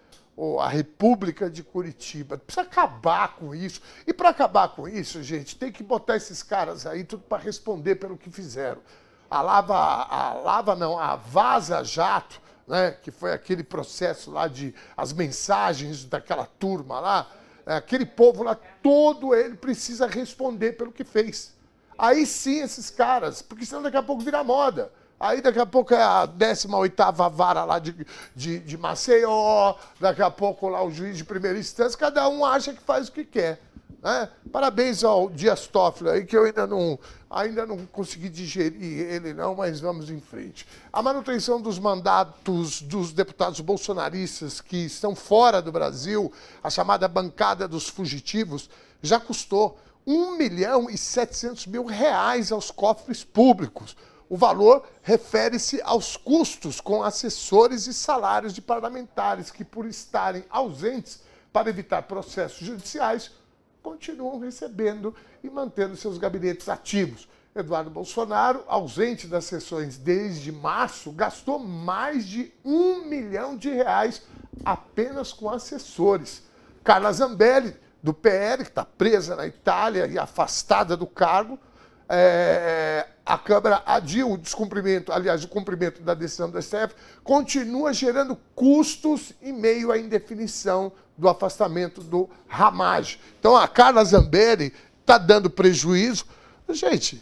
a República de Curitiba. Precisa acabar com isso. E para acabar com isso, gente, tem que botar esses caras aí tudo para responder pelo que fizeram. A Vaza Jato, né, que foi aquele processo lá de as mensagens daquela turma lá, aquele povo lá, todo ele precisa responder pelo que fez. Aí sim esses caras, porque senão daqui a pouco vira moda. Aí daqui a pouco é a 18ª Vara lá de Maceió, daqui a pouco lá o juiz de primeira instância, cada um acha que faz o que quer. Né? Parabéns ao Dias Toffoli aí, que eu ainda não consegui digerir ele não, mas vamos em frente. A manutenção dos mandatos dos deputados bolsonaristas que estão fora do Brasil, a chamada bancada dos fugitivos, já custou R$1.700.000 aos cofres públicos. O valor refere-se aos custos com assessores e salários de parlamentares que, por estarem ausentes para evitar processos judiciais, continuam recebendo e mantendo seus gabinetes ativos. Eduardo Bolsonaro, ausente das sessões desde março, gastou mais de R$1 milhão apenas com assessores. Carla Zambelli, do PL, que está presa na Itália e afastada do cargo, a Câmara adiu o descumprimento, aliás, o cumprimento da decisão do STF, continua gerando custos em meio à indefinição do afastamento do Ramage. Então, a Carla Zambelli está dando prejuízo. Gente,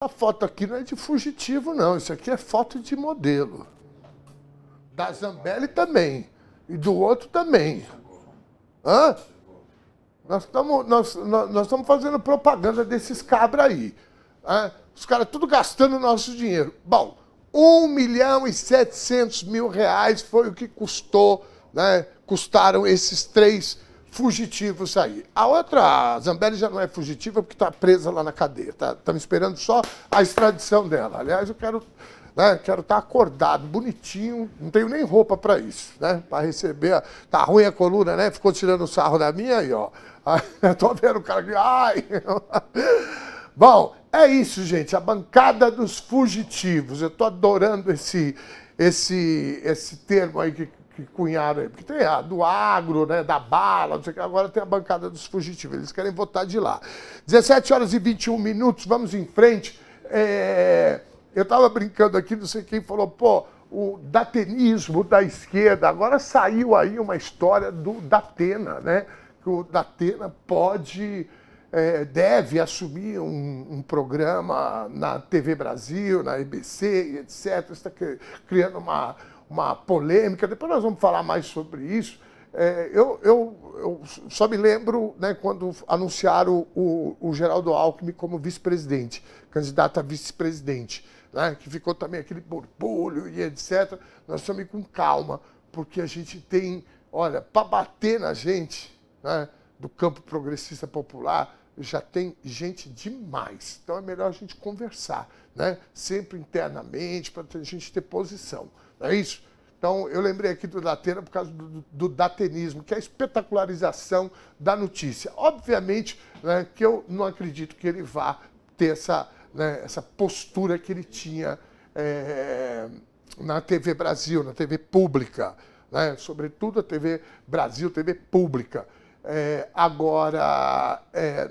a foto aqui não é de fugitivo, não. Isso aqui é foto de modelo. Da Zambelli também. E do outro também. Hã? Nós estamos fazendo propaganda desses cabras aí. Os caras tudo gastando nosso dinheiro. Bom, R$1.700.000 foi o que custou, né? Custaram esses 3 fugitivos aí. A outra, a Zambelli, já não é fugitiva porque está presa lá na cadeia. Estamos esperando só a extradição dela. Aliás, eu quero estar acordado, bonitinho, não tenho nem roupa para isso, né? Para receber. Tá ruim a coluna, né? Ficou tirando sarro da minha aí, ó. Tô vendo o cara aqui. Ai! Bom, é isso, gente. A bancada dos fugitivos. Eu tô adorando esse termo aí que cunharam aí. Porque tem a do agro, né? Da bala, não sei o que. Agora tem a bancada dos fugitivos. Eles querem votar de lá. 17h21, vamos em frente. Eu estava brincando aqui, não sei quem falou, pô, o datenismo da esquerda. Agora saiu aí uma história do Datena, né? Que o Datena deve assumir um programa na TV Brasil, na EBC, etc. Está criando uma polêmica. Depois nós vamos falar mais sobre isso. Eu só me lembro, né, quando anunciaram o Geraldo Alckmin como vice-presidente, candidato a vice-presidente, né, que ficou também aquele borbulho e etc. Nós estamos com calma, porque a gente tem, olha, para bater na gente, né, do campo progressista popular, já tem gente demais. Então é melhor a gente conversar, né, sempre internamente, para a gente ter posição. Não é isso? Então, eu lembrei aqui do Datena por causa do datenismo, que é a espetacularização da notícia. Obviamente, né, que eu não acredito que ele vá ter essa postura que ele tinha na TV Brasil, na TV pública, né, sobretudo a TV Brasil, TV pública. Agora,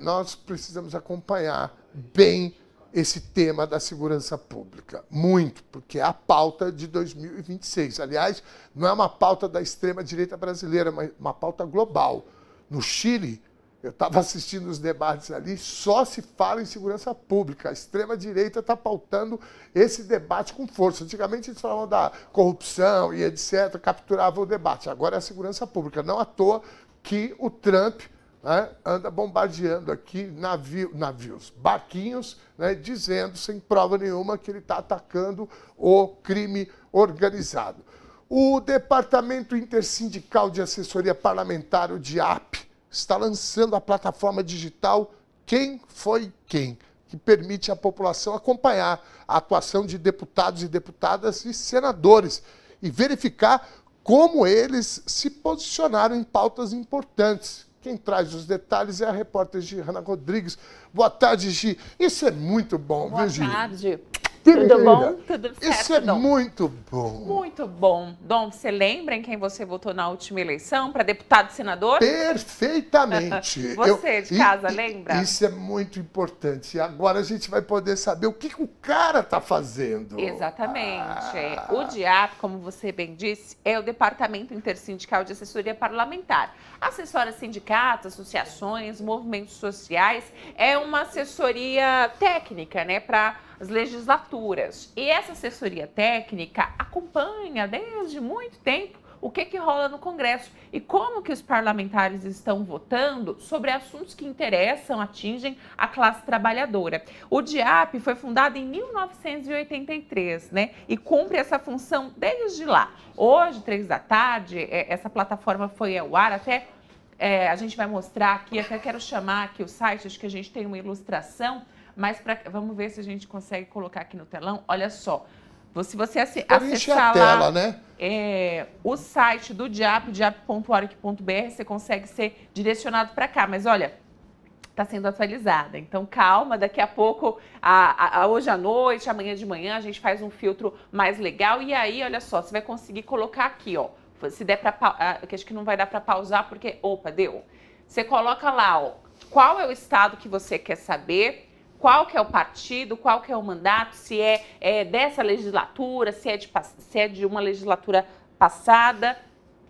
nós precisamos acompanhar bem esse tema da segurança pública. Muito, porque é a pauta de 2026. Aliás, não é uma pauta da extrema-direita brasileira, mas uma pauta global. No Chile, eu estava assistindo os debates ali, só se fala em segurança pública. A extrema-direita está pautando esse debate com força. Antigamente eles falavam da corrupção e etc., capturavam o debate. Agora é a segurança pública. Não à toa que o Trump, né, anda bombardeando aqui navios, barquinhos, né, dizendo, sem prova nenhuma, que ele está atacando o crime organizado. O Departamento Intersindical de Assessoria Parlamentar, o DIAP, está lançando a plataforma digital Quem Foi Quem, que permite à população acompanhar a atuação de deputados e deputadas e senadores e verificar como eles se posicionaram em pautas importantes. Quem traz os detalhes é a repórter Giana Rodrigues. Boa tarde, Gi. Isso é muito bom, viu, Gi? Boa tarde. Tudo bom? Tudo certo, Isso é Dom. muito bom. Muito bom. Dom, você lembra em quem você votou na última eleição para deputado e senador? Perfeitamente. Você de casa, lembra? Isso é muito importante. Agora a gente vai poder saber o que o cara está fazendo. Exatamente. O DIAP, como você bem disse, é o Departamento Intersindical de Assessoria Parlamentar. Assessora sindicatos, associações, movimentos sociais. É uma assessoria técnica, né, para as legislaturas. E essa assessoria técnica acompanha desde muito tempo o que rola no Congresso e como que os parlamentares estão votando sobre assuntos que interessam, atingem a classe trabalhadora. O DIAP foi fundado em 1983, né? E cumpre essa função desde lá. Hoje, 3 da tarde, essa plataforma foi ao ar até a gente vai mostrar aqui, até quero chamar aqui o site, acho que a gente tem uma ilustração, mas vamos ver se a gente consegue colocar aqui no telão. Olha só, se você acessar tela, lá né? O site do DIAP, diap.org.br, você consegue ser direcionado para cá. Mas olha, está sendo atualizada. Então, calma, daqui a pouco, hoje à noite, amanhã de manhã, a gente faz um filtro mais legal. E aí, olha só, você vai conseguir colocar aqui, ó. Se der para, que acho que não vai dar para pausar, porque, opa, deu. Você coloca lá, ó, qual é o estado que você quer saber, qual que é o partido, qual que é o mandato, se é dessa legislatura, se é de uma legislatura passada,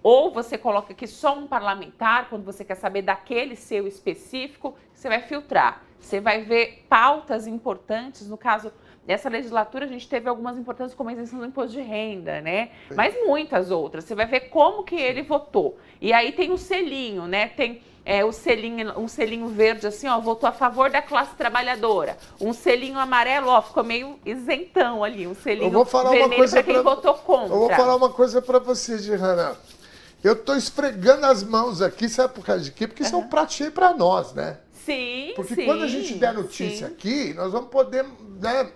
ou você coloca aqui só um parlamentar, quando você quer saber daquele seu específico, você vai filtrar. Você vai ver pautas importantes, no caso dessa legislatura, a gente teve algumas importantes como a isenção do imposto de renda, né? Mas muitas outras. Você vai ver como que ele votou. E aí tem o selinho, né? Tem um selinho verde assim, ó, votou a favor da classe trabalhadora. Um selinho amarelo, ó, ficou meio isentão ali. Um selinho vermelho para quem votou contra. Eu vou falar uma coisa para você, Gihanna. Eu estou esfregando as mãos aqui, sabe por causa de quê? Porque isso é um prato cheio para nós, né? Sim, porque quando a gente der notícia aqui, nós vamos poder, né,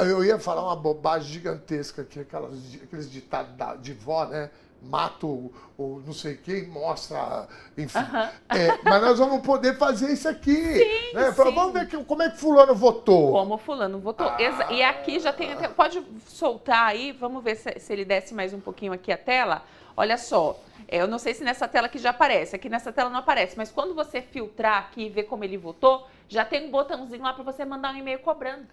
eu ia falar uma bobagem gigantesca, que aqueles ditados de vó, né? Mata o não sei quem, mostra, enfim. Mas nós vamos poder fazer isso aqui. Sim, né? Vamos ver como é que fulano votou. Como fulano votou. E aqui já tem, pode soltar aí, vamos ver se ele desce mais um pouquinho aqui a tela. Olha só, eu não sei se nessa tela aqui já aparece, aqui nessa tela não aparece, mas quando você filtrar aqui e ver como ele votou, já tem um botãozinho lá para você mandar um e-mail cobrando.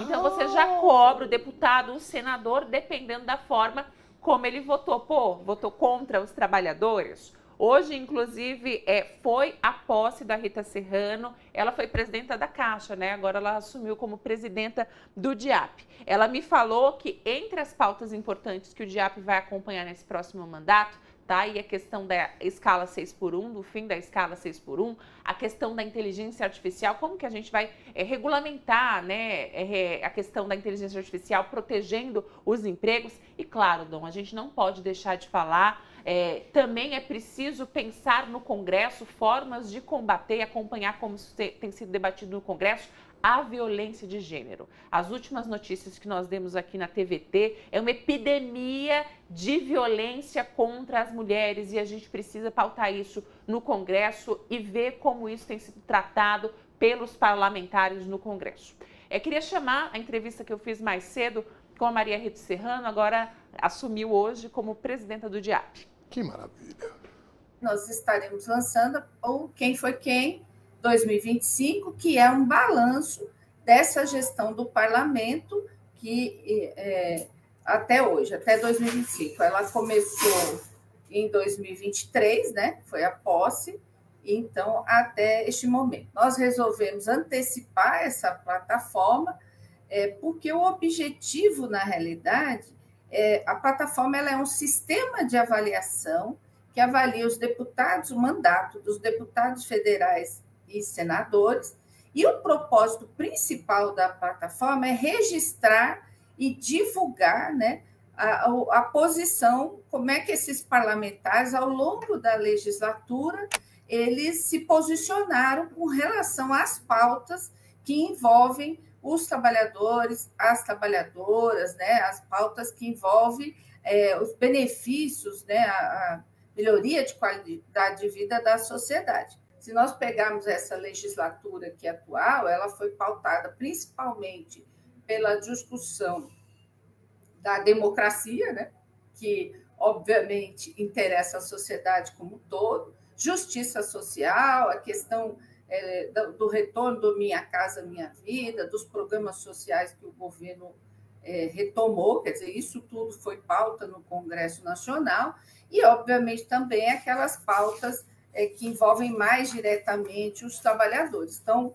Então você já cobra o deputado, o senador, dependendo da forma como ele votou. Pô, votou contra os trabalhadores. Hoje, inclusive, foi a posse da Rita Serrano. Ela foi presidenta da Caixa, né? Agora ela assumiu como presidenta do DIAP. Ela me falou que entre as pautas importantes que o DIAP vai acompanhar nesse próximo mandato, tá? E a questão da escala 6x1, do fim da escala 6x1, a questão da inteligência artificial, como que a gente vai regulamentar, né, a questão da inteligência artificial, protegendo os empregos. E claro, Dom, a gente não pode deixar de falar, também é preciso pensar no Congresso formas de combater e acompanhar como isso tem sido debatido no Congresso, a violência de gênero. As últimas notícias que nós demos aqui na TVT é uma epidemia de violência contra as mulheres e a gente precisa pautar isso no Congresso e ver como isso tem sido tratado pelos parlamentares no Congresso. Queria chamar a entrevista que eu fiz mais cedo com a Maria Rita Serrano, agora assumiu hoje como presidenta do DIAP. Que maravilha! Nós estaremos lançando o Quem Foi Quem 2025, que é um balanço dessa gestão do parlamento que até hoje, até 2025. Ela começou em 2023, né? Foi a posse, então até este momento. Nós resolvemos antecipar essa plataforma, porque o objetivo, na realidade, a plataforma ela é um sistema de avaliação que avalia os deputados, o mandato dos deputados federais e senadores, e o propósito principal da plataforma é registrar e divulgar, né, a posição, como é que esses parlamentares, ao longo da legislatura, eles se posicionaram com relação às pautas que envolvem os trabalhadores, as trabalhadoras, né, as pautas que envolvem os benefícios, né, a melhoria de qualidade de vida da sociedade. Se nós pegarmos essa legislatura aqui atual, ela foi pautada principalmente pela discussão da democracia, né, que obviamente interessa a sociedade como um todo, justiça social, a questão do retorno do Minha Casa Minha Vida, dos programas sociais que o governo retomou, quer dizer, isso tudo foi pauta no Congresso Nacional, e obviamente também aquelas pautas que envolvem mais diretamente os trabalhadores, então,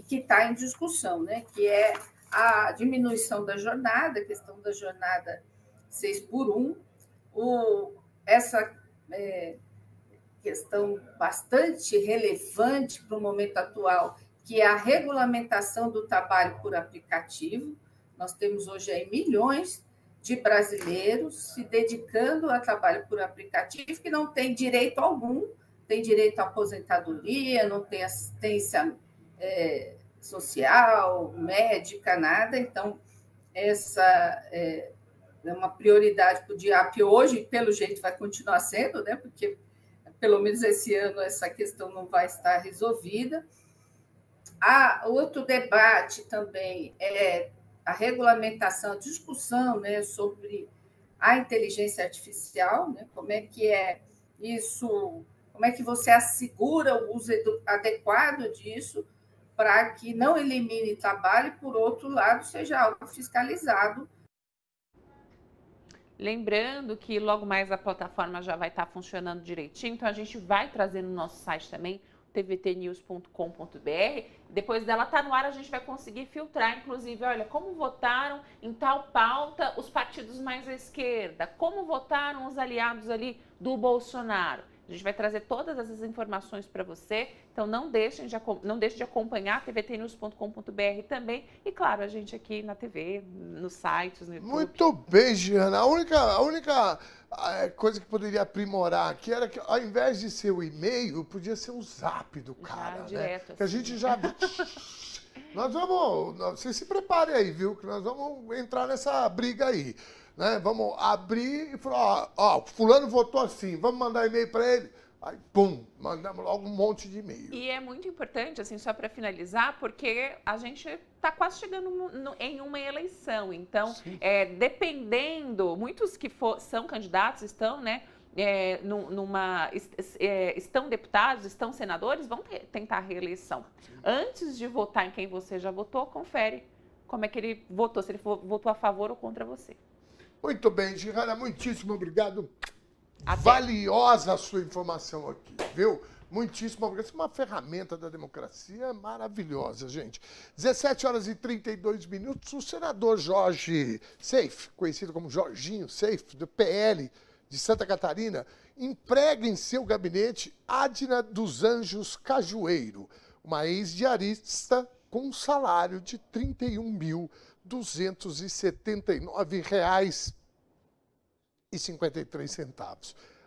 que está em discussão, né? Que é a diminuição da jornada, a questão da jornada 6x1, essa questão bastante relevante para o momento atual, que é a regulamentação do trabalho por aplicativo. Nós temos hoje aí milhões de brasileiros se dedicando a trabalho por aplicativo que não tem direito algum, tem direito à aposentadoria, não tem assistência social, médica, nada. Então, essa é uma prioridade para o DIAP hoje, pelo jeito vai continuar sendo, né? Porque pelo menos esse ano essa questão não vai estar resolvida. Outro debate também é a regulamentação, a discussão, né, sobre a inteligência artificial, né? Como é que é isso, como é que você assegura o uso adequado disso para que não elimine trabalho e, por outro lado, seja algo fiscalizado. Lembrando que logo mais a plataforma já vai estar funcionando direitinho, então a gente vai trazer no nosso site também, tvtnews.com.br. Depois dela estar no ar, a gente vai conseguir filtrar, inclusive, olha, como votaram em tal pauta os partidos mais à esquerda, como votaram os aliados ali do Bolsonaro. A gente vai trazer todas essas informações para você, então não deixe de acompanhar tvtnews.com.br também. E claro, a gente aqui na TV, nos sites, no YouTube. Muito bem, Giana. A única coisa que poderia aprimorar aqui era que, ao invés de ser o e-mail, podia ser o zap do cara, já, né? direto, Que a gente já... Nós vamos... Vocês se preparem aí, viu? Que nós vamos entrar nessa briga aí. Né? Vamos abrir e falar, ó, fulano votou assim, vamos mandar e-mail para ele? Aí, pum, mandamos logo um monte de e-mail. E é muito importante, assim, só para finalizar, porque a gente está quase chegando em uma eleição. Então, dependendo, muitos que são candidatos estão, né, estão deputados, estão senadores, vão tentar a reeleição. Sim. Antes de votar em quem você já votou, confere como é que ele votou, se ele votou a favor ou contra você. Muito bem, Giana, muitíssimo obrigado. Até. Valiosa a sua informação aqui, viu? Muitíssimo obrigado. Isso é uma ferramenta da democracia maravilhosa, gente. 17h32. O senador Jorge Seife, conhecido como Jorginho Seife, do PL de Santa Catarina, emprega em seu gabinete Adna dos Anjos Cajueiro, uma ex-diarista com um salário de R$ 31.279,53.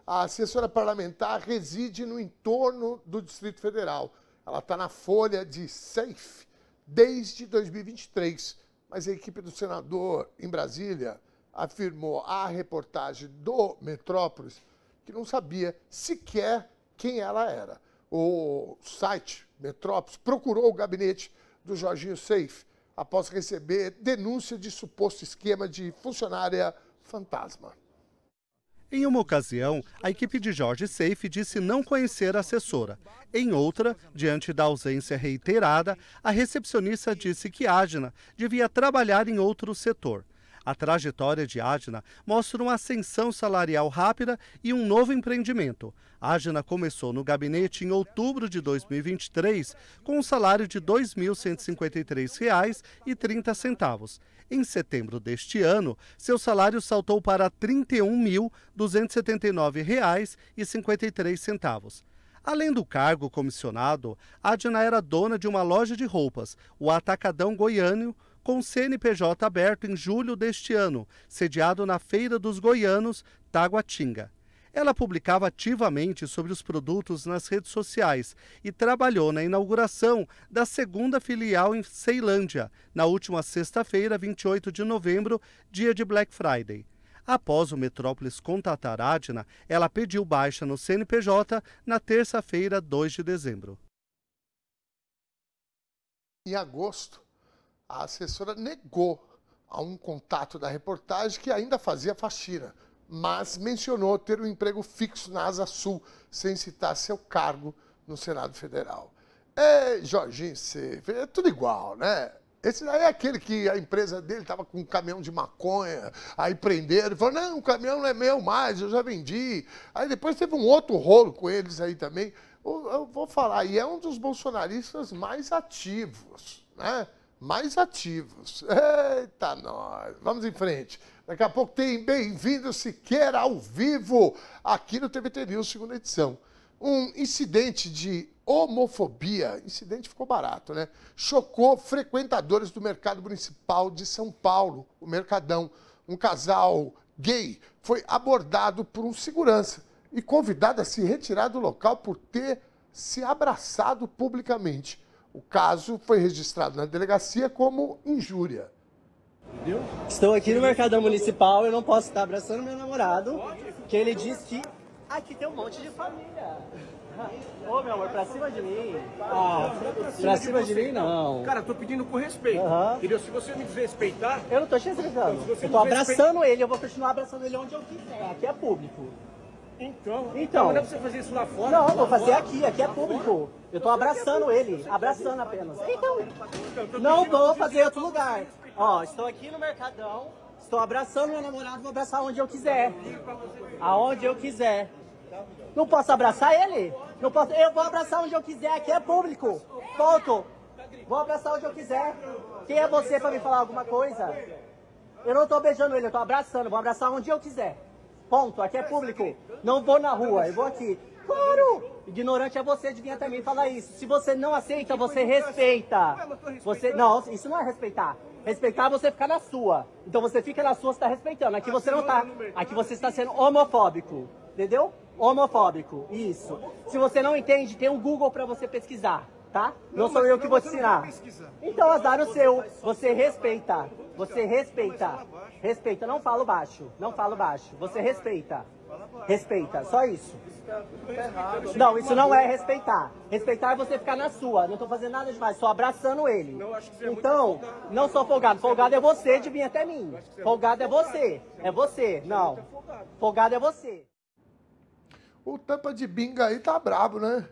A assessora parlamentar reside no entorno do Distrito Federal. Ela está na folha de Seife desde 2023, mas a equipe do senador em Brasília afirmou à reportagem do Metrópolis que não sabia sequer quem ela era. O site Metrópolis procurou o gabinete do Jorginho Seife após receber denúncia de suposto esquema de funcionária fantasma. Em uma ocasião, a equipe de Jorge Seife disse não conhecer a assessora. Em outra, diante da ausência reiterada, a recepcionista disse que Adna devia trabalhar em outro setor. A trajetória de Adna mostra uma ascensão salarial rápida e um novo empreendimento. Adna começou no gabinete em outubro de 2023 com um salário de R$ 2.153,30. Em setembro deste ano, seu salário saltou para R$ 31.279,53. Além do cargo comissionado, Adna era dona de uma loja de roupas, o Atacadão Goiânia, com CNPJ aberto em julho deste ano, sediado na Feira dos Goianos, Taguatinga. Ela publicava ativamente sobre os produtos nas redes sociais e trabalhou na inauguração da segunda filial em Ceilândia, na última sexta-feira, 28 de novembro, dia de Black Friday. Após o Metrópolis contatar Adna, ela pediu baixa no CNPJ na terça-feira, 2 de dezembro. Em agosto, a assessora negou a um contato da reportagem que ainda fazia faxina, mas mencionou ter um emprego fixo na Asa Sul, sem citar seu cargo no Senado Federal. Jorginho Seife, é tudo igual, né? Esse daí é aquele que a empresa dele estava com um caminhão de maconha, aí prenderam e falou, não, o caminhão não é meu mais, eu já vendi. Aí depois teve um outro rolo com eles aí também. Eu vou falar, e é um dos bolsonaristas mais ativos, né? Mais ativos. Eita, nós. Vamos em frente. Daqui a pouco tem Bem-vindo Siqueira ao vivo aqui no TVT News, segunda edição. Um incidente de homofobia, incidente ficou barato, né? Chocou frequentadores do Mercado Municipal de São Paulo, o Mercadão. um casal gay foi abordado por um segurança e convidado a se retirar do local por ter se abraçado publicamente. O caso foi registrado na delegacia como injúria. Estou aqui no Mercadão Municipal, eu não posso estar abraçando meu namorado, que ele disse que aqui tem um monte de família. Ô, meu amor, pra cima de mim. Pra cima de mim, não. Cara, eu tô pedindo com respeito. Entendeu? Se você me desrespeitar... Eu não tô te respeitando. Eu tô abraçando ele, eu vou continuar abraçando ele onde eu quiser. Aqui é público. Então não é pra você fazer isso lá fora. Não, vou fazer aqui é público. Eu tô abraçando ele, abraçando apenas. Então, não vou fazer em outro lugar. Ó, estou aqui no Mercadão, estou abraçando meu namorado, vou abraçar onde eu quiser. Aonde eu quiser. Não posso abraçar ele? Não posso, eu vou abraçar onde eu quiser, aqui é público. Ponto. Vou abraçar onde eu quiser. Quem é você pra me falar alguma coisa? Eu não tô beijando ele, eu tô abraçando, vou abraçar onde eu quiser. Ponto, aqui é público. Não vou na rua, eu vou aqui. Claro! Ignorante é você de vir até mim falar isso. Se você não aceita, você respeita. Você, não, isso não é respeitar. Respeitar é você ficar na sua. Então você fica na sua, você está respeitando. Aqui você não tá. Aqui você está sendo homofóbico. Entendeu? Homofóbico. Isso. Se você não entende, tem um Google para você pesquisar. Tá? Não sou eu que vou te ensinar. Então azar o seu. Você respeita. Você respeita. Respeita. Não falo baixo. Não falo baixo. Você respeita. Respeita. Só isso. Não, isso não é respeitar. Respeitar é você ficar na sua. Não tô fazendo nada demais. Só abraçando ele. Então, não sou folgado. Folgado é você de vir até mim. Folgado é você. É você. Não. Folgado é você. O tampa de binga aí tá brabo, né?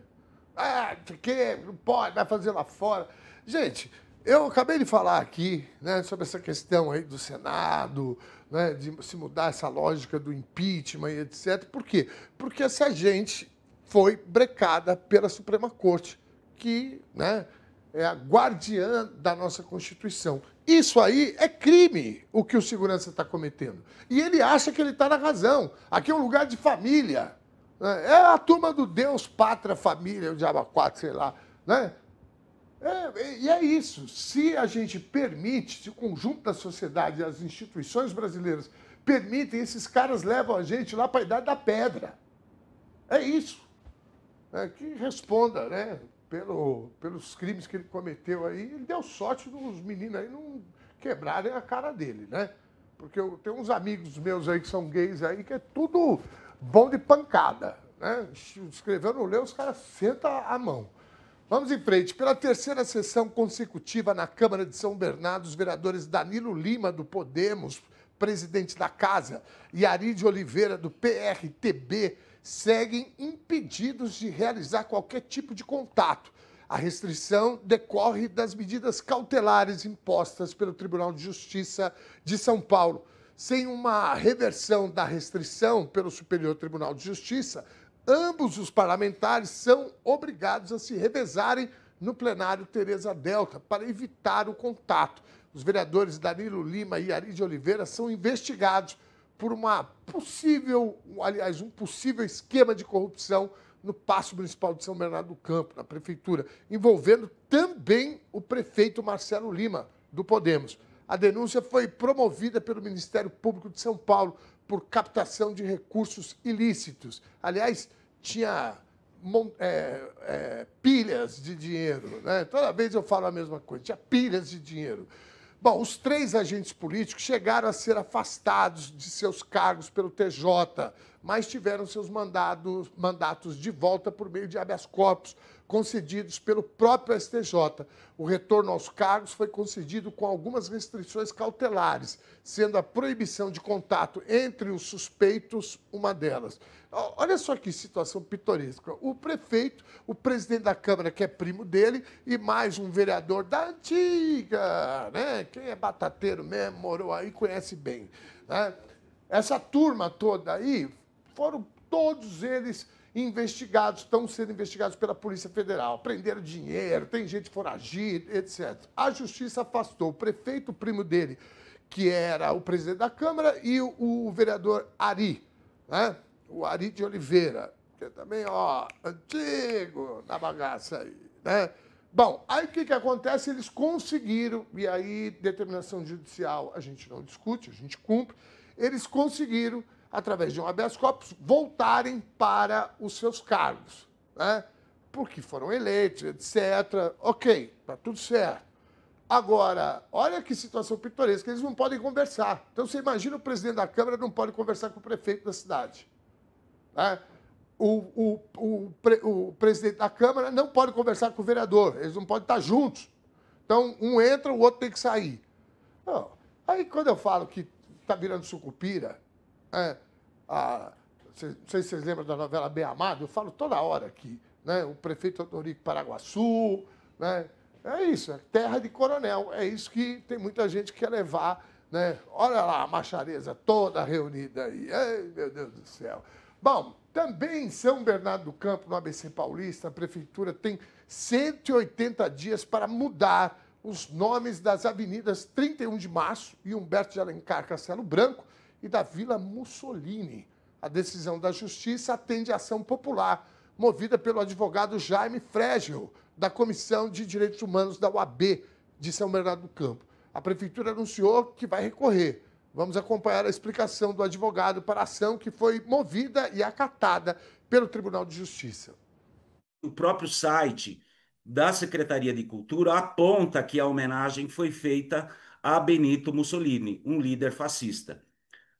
Que não pode, vai fazer lá fora. Gente, eu acabei de falar aqui, né, sobre essa questão aí do Senado, né, de se mudar essa lógica do impeachment e etc. Por quê? Porque essa gente foi brecada pela Suprema Corte, que, né, é a guardiã da nossa Constituição. Isso aí é crime, o que o segurança está cometendo. E ele acha que ele está na razão. Aqui é um lugar de família. É a turma do Deus, pátria, família, o diabo 4, sei lá, né? E é isso. Se a gente permite, se o conjunto da sociedade, as instituições brasileiras permitem, esses caras levam a gente lá para a Idade da Pedra. É isso. Que responda, né, pelos crimes que ele cometeu aí. Ele deu sorte dos meninos aí não quebrarem a cara dele, né? Porque eu tenho uns amigos meus aí que são gays aí, que é tudo bom de pancada, né? Escreveu no leu, os caras sentam a mão. Vamos em frente. Pela terceira sessão consecutiva na Câmara de São Bernardo, os vereadores Danilo Lima, do Podemos, presidente da Casa, e Ari de Oliveira, do PRTB, seguem impedidos de realizar qualquer tipo de contato. A restrição decorre das medidas cautelares impostas pelo Tribunal de Justiça de São Paulo. Sem uma reversão da restrição pelo Superior Tribunal de Justiça, ambos os parlamentares são obrigados a se revezarem no plenário Tereza Delta para evitar o contato. Os vereadores Danilo Lima e Ari de Oliveira são investigados por um possível esquema de corrupção no Paço Municipal de São Bernardo do Campo, na Prefeitura, envolvendo também o prefeito Marcelo Lima, do Podemos. A denúncia foi promovida pelo Ministério Público de São Paulo por captação de recursos ilícitos. Aliás, tinha pilhas de dinheiro, né? Toda vez eu falo a mesma coisa, tinha pilhas de dinheiro. Bom, os 3 agentes políticos chegaram a ser afastados de seus cargos pelo TJ, mas tiveram seus mandatos de volta por meio de habeas corpus concedidos pelo próprio STJ. O retorno aos cargos foi concedido com algumas restrições cautelares, sendo a proibição de contato entre os suspeitos uma delas. Olha só que situação pitoresca. O prefeito, o presidente da Câmara, que é primo dele, e mais um vereador da antiga, né? Quem é batateiro mesmo, morou aí, conhece bem, né? Essa turma toda aí, foram todos eles investigados, estão sendo investigados pela Polícia Federal, prenderam dinheiro, tem gente foragida, etc. A Justiça afastou o prefeito, o primo dele, que era o presidente da Câmara, e o vereador Ari, né? O Ari de Oliveira, que é também, antigo na bagaça aí, né? Bom, aí o que acontece? Eles conseguiram, e aí determinação judicial a gente não discute, a gente cumpre, eles conseguiram, através de um habeas corpus, voltarem para os seus cargos, né? Porque foram eleitos, etc. Ok, tá tudo certo. Agora, olha que situação pitoresca, eles não podem conversar. Então, você imagina o presidente da Câmara não pode conversar com o prefeito da cidade, né? O presidente da Câmara não pode conversar com o vereador, eles não podem estar juntos. Então, um entra, o outro tem que sair. Não. Aí, quando eu falo que está virando sucupira, não sei se vocês lembram da novela Bem Amado, eu falo toda hora aqui, né? O prefeito Odorico Paraguaçu, né? É isso, é terra de coronel, é isso que tem muita gente que quer levar, né? Olha lá a machareza toda reunida aí, ai, meu Deus do céu. Bom, também em São Bernardo do Campo, no ABC Paulista, a prefeitura tem 180 dias para mudar os nomes das avenidas 31 de Março e Humberto de Alencar Castelo Branco e da Vila Mussolini. A decisão da Justiça atende à ação popular, movida pelo advogado Jaime Frégel, da Comissão de Direitos Humanos da UAB de São Bernardo do Campo. A prefeitura anunciou que vai recorrer. Vamos acompanhar a explicação do advogado para a ação que foi movida e acatada pelo Tribunal de Justiça. O próprio site da Secretaria de Cultura aponta que a homenagem foi feita a Benito Mussolini, um líder fascista.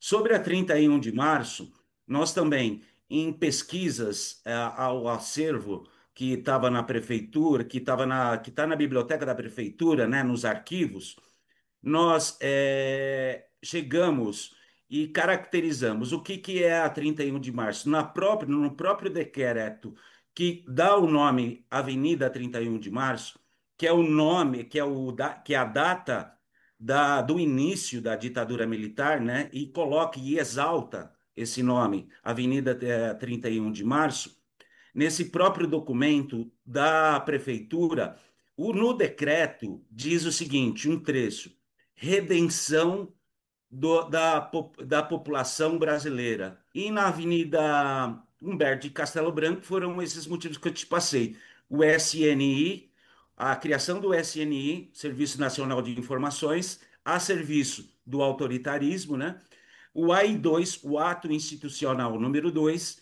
Sobre a 31 de março, nós também, em pesquisas ao acervo que estava na prefeitura, que está na biblioteca da prefeitura, né, nos arquivos, nós chegamos e caracterizamos o que é a 31 de março. No próprio decreto que dá o nome Avenida 31 de Março, que é o nome, que é a data do início da ditadura militar, né? E coloca e exalta esse nome, Avenida 31 de Março. Nesse próprio documento da prefeitura, no decreto diz o seguinte, um trecho: redenção da população brasileira. E na Avenida Humberto de Castelo Branco foram esses motivos que eu te passei. O SNI, a criação do SNI, Serviço Nacional de Informações, a serviço do autoritarismo, né? O AI2, o Ato Institucional número 2,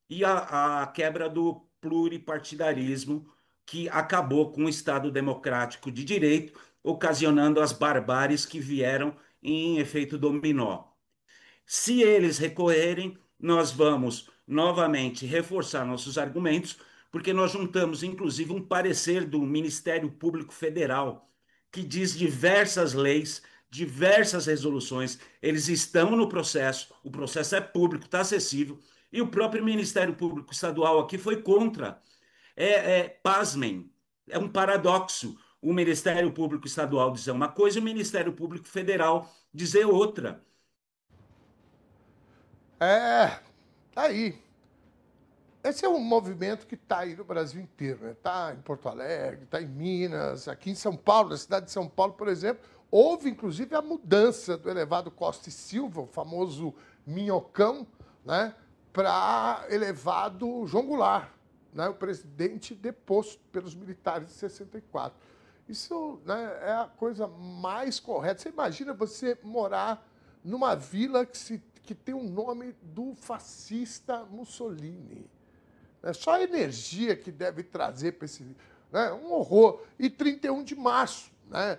e a quebra do pluripartidarismo, que acabou com o Estado Democrático de Direito, ocasionando as barbáries que vieram em efeito dominó. Se eles recorrerem, nós vamos novamente reforçar nossos argumentos, porque nós juntamos, inclusive, um parecer do Ministério Público Federal, que diz diversas leis, diversas resoluções, eles estão no processo, o processo é público, está acessível, e o próprio Ministério Público Estadual aqui foi contra. Pasmem, é um paradoxo o Ministério Público Estadual dizer uma coisa e o Ministério Público Federal dizer outra. Aí. Esse é um movimento que está aí no Brasil inteiro, né? Está em Porto Alegre, está em Minas, aqui em São Paulo, na cidade de São Paulo, por exemplo, houve inclusive a mudança do elevado Costa e Silva, o famoso Minhocão, né, para elevado João Goulart, né, o presidente deposto pelos militares de 64. Isso, né, é a coisa mais correta. Você imagina você morar numa vila que tem o nome do fascista Mussolini. É só a energia que deve trazer para esse... Né, um horror. E 31 de março. Né?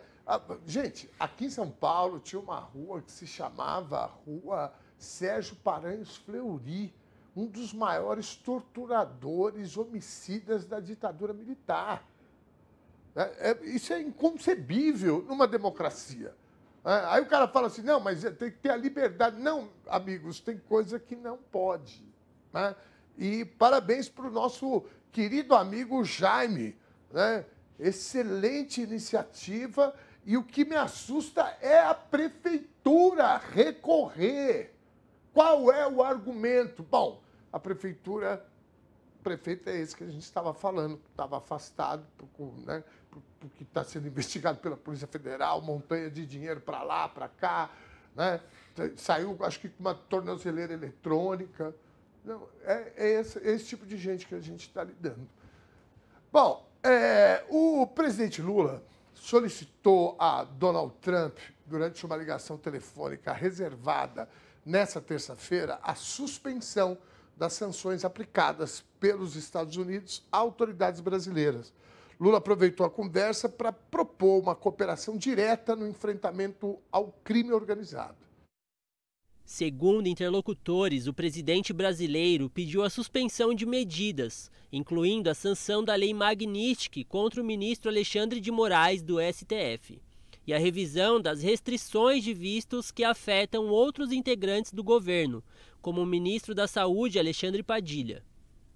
Gente, aqui em São Paulo tinha uma rua que se chamava Rua Sérgio Paranhos Fleury, um dos maiores torturadores, homicidas da ditadura militar. Isso é inconcebível numa democracia. Aí o cara fala assim, não, mas tem que ter a liberdade. Não, amigos, tem coisa que não pode. Né? E parabéns para o nosso querido amigo Jaime. Né? Excelente iniciativa. E o que me assusta é a prefeitura recorrer. Qual é o argumento? Bom, a prefeitura... O prefeito é esse que a gente estava falando, estava afastado, né, porque está sendo investigado pela Polícia Federal, montanha de dinheiro para lá, para cá, né? Saiu, acho que com uma tornozeleira eletrônica. Não, é esse tipo de gente que a gente está lidando. Bom, O presidente Lula solicitou a Donald Trump, durante uma ligação telefônica reservada nessa terça-feira, a suspensão das sanções aplicadas pelos Estados Unidos a autoridades brasileiras. Lula aproveitou a conversa para propor uma cooperação direta no enfrentamento ao crime organizado. Segundo interlocutores, o presidente brasileiro pediu a suspensão de medidas, incluindo a sanção da Lei Magnitsky contra o ministro Alexandre de Moraes, do STF, e a revisão das restrições de vistos que afetam outros integrantes do governo, como o ministro da Saúde, Alexandre Padilha.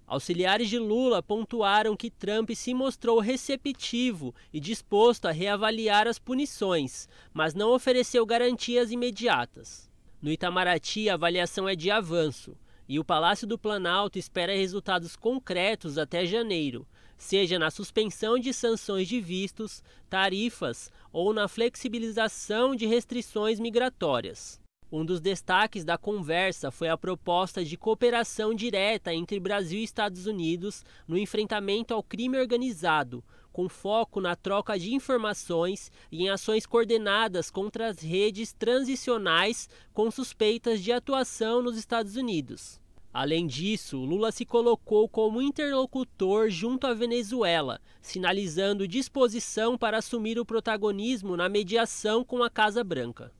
Auxiliares de Lula pontuaram que Trump se mostrou receptivo e disposto a reavaliar as punições, mas não ofereceu garantias imediatas. No Itamaraty, a avaliação é de avanço, e o Palácio do Planalto espera resultados concretos até janeiro, seja na suspensão de sanções de vistos, tarifas ou na flexibilização de restrições migratórias. Um dos destaques da conversa foi a proposta de cooperação direta entre Brasil e Estados Unidos no enfrentamento ao crime organizado, com foco na troca de informações e em ações coordenadas contra as redes transicionais com suspeitas de atuação nos Estados Unidos. Além disso, Lula se colocou como interlocutor junto à Venezuela, sinalizando disposição para assumir o protagonismo na mediação com a Casa Branca.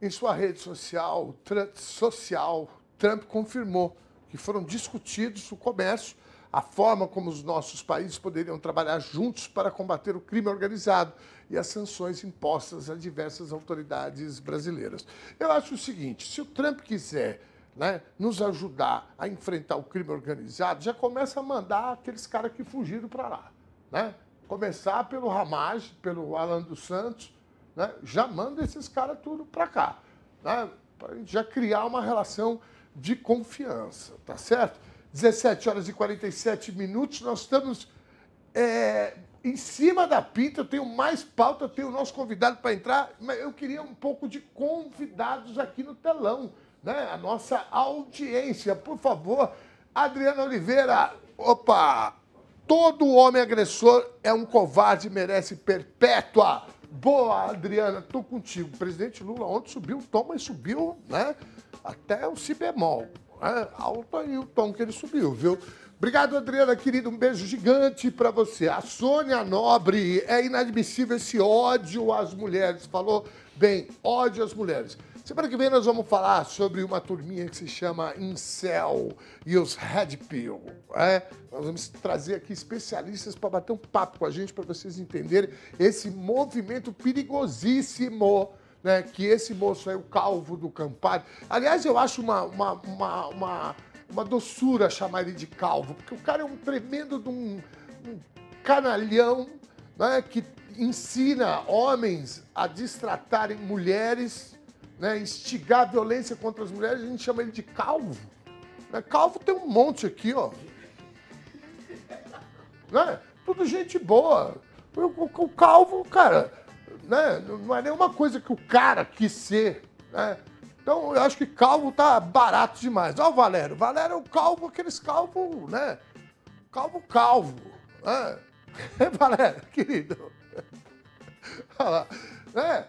Em sua rede social, Trump confirmou que foram discutidos o comércio, a forma como os nossos países poderiam trabalhar juntos para combater o crime organizado e as sanções impostas a diversas autoridades brasileiras. Eu acho o seguinte, se o Trump quiser, né, nos ajudar a enfrentar o crime organizado, já começa a mandar aqueles caras que fugiram para lá, né? Começar pelo Ramage, pelo Alan dos Santos, né? Já manda esses caras tudo para cá, né? Para a gente já criar uma relação de confiança, tá certo? 17 horas e 47 minutos, nós estamos em cima da pinta, eu tenho mais pauta, eu tenho o nosso convidado para entrar, mas eu queria um pouco de convidados aqui no telão, né? A nossa audiência, por favor. Adriana Oliveira, opa! Todo homem agressor é um covarde e merece perpétua. Boa, Adriana, tô contigo. O presidente Lula ontem subiu o tom, mas subiu, né, até o si bemol. Né? Alto aí o tom que ele subiu, viu? Obrigado, Adriana, querida. Um beijo gigante para você. A Sônia Nobre, é inadmissível esse ódio às mulheres. Falou bem, ódio às mulheres. Semana que vem nós vamos falar sobre uma turminha que se chama Incel e os Red Pill. Nós vamos trazer aqui especialistas para bater um papo com a gente, para vocês entenderem esse movimento perigosíssimo, né, que esse moço aí, o Calvo do Campari. Aliás, eu acho uma doçura chamar ele de Calvo, porque o cara é um tremendo de um canalhão, né, que ensina homens a destratarem mulheres, né, instigar a violência contra as mulheres. A gente chama ele de Calvo. Né? Calvo tem um monte aqui, ó. Né? Tudo gente boa. O Calvo, cara, né, não é nenhuma coisa que o cara quis ser. Né? Então, eu acho que Calvo tá barato demais. Olha o Valério. Valério é o Calvo, aqueles Calvo, né? Calvo. Né? Valério, querido. Olha lá. Né?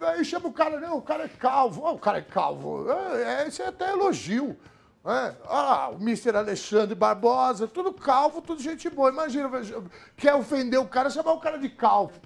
Aí chama o cara, não, o cara é calvo. O cara é calvo. Esse é até elogio. Olha lá, o Mr. Alexandre Barbosa, tudo calvo, tudo gente boa. Imagina, quer ofender o cara, chamar o cara de calvo.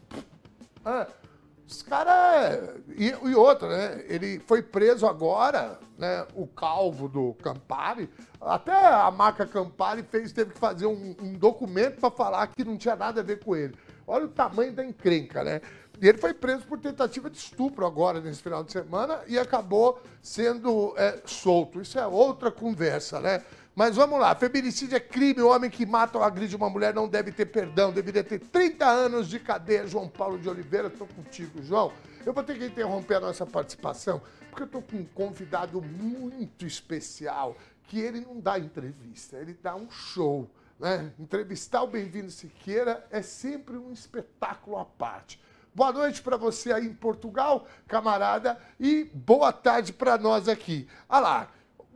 Os caras... E outra, né? Ele foi preso agora, né? O Calvo do Campari. Até a marca Campari teve que fazer um documento para falar que não tinha nada a ver com ele. Olha o tamanho da encrenca, né? E ele foi preso por tentativa de estupro agora, nesse final de semana, e acabou sendo solto. Isso é outra conversa, né? Mas vamos lá. Feminicídio é crime. O homem que mata ou agride uma mulher não deve ter perdão. Deveria ter 30 anos de cadeia. João Paulo de Oliveira, estou contigo, João. Eu vou ter que interromper a nossa participação, porque eu estou com um convidado muito especial, que ele não dá entrevista, ele dá um show. Né? Entrevistar o Bem-vindo Siqueira é sempre um espetáculo à parte. Boa noite para você aí em Portugal, camarada, e boa tarde para nós aqui. Olha lá,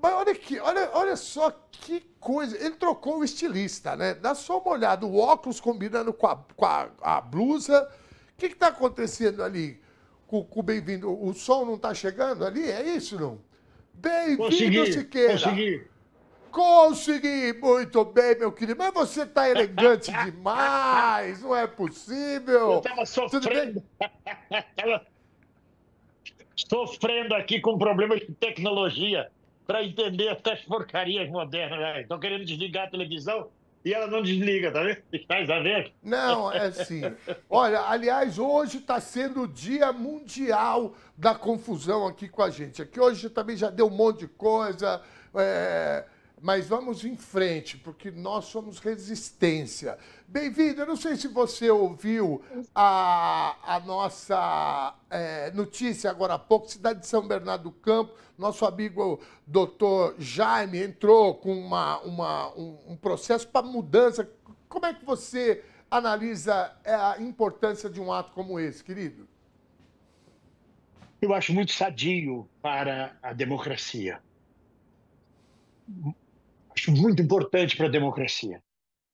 Mas olha aqui, olha só que coisa. Ele trocou o estilista, né? Dá só uma olhada, o óculos combinando com a blusa. O que está acontecendo ali com o Bem-vindo? O som não está chegando ali? É isso, não? Bem-vindo, Siqueira. Consegui, muito bem, meu querido. Mas você está elegante demais, não é possível. Eu estava sofrendo. Sofrendo aqui com problemas de tecnologia para entender essas porcarias modernas. Estou querendo desligar a televisão e ela não desliga, tá vendo? Estás a ver? Não, é assim. Olha, aliás, hoje está sendo o Dia Mundial da Confusão aqui com a gente. Aqui hoje também já deu um monte de coisa, mas vamos em frente, porque nós somos resistência. Bem-vindo, eu não sei se você ouviu a nossa notícia agora há pouco, cidade de São Bernardo do Campo, nosso amigo doutor Jaime entrou com um processo para mudança. Como é que você analisa a importância de um ato como esse, querido? Eu acho muito sadio para a democracia. Acho muito importante para a democracia.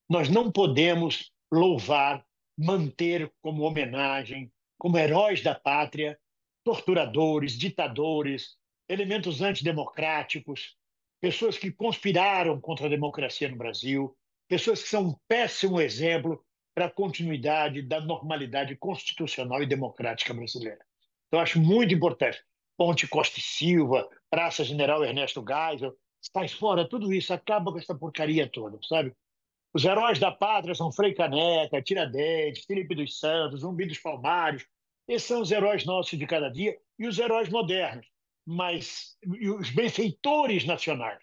Nós não podemos louvar, manter como homenagem, como heróis da pátria, torturadores, ditadores, elementos antidemocráticos, pessoas que conspiraram contra a democracia no Brasil, pessoas que são um péssimo exemplo para a continuidade da normalidade constitucional e democrática brasileira. Então, acho muito importante. Ponte Costa e Silva, Praça General Ernesto Geisel, sai fora tudo isso, acaba com essa porcaria toda, sabe? Os heróis da pátria são Frei Caneca, Tiradentes, Felipe dos Santos, Zumbi dos Palmares. Esses são os heróis nossos de cada dia e os heróis modernos, e os benfeitores nacionais.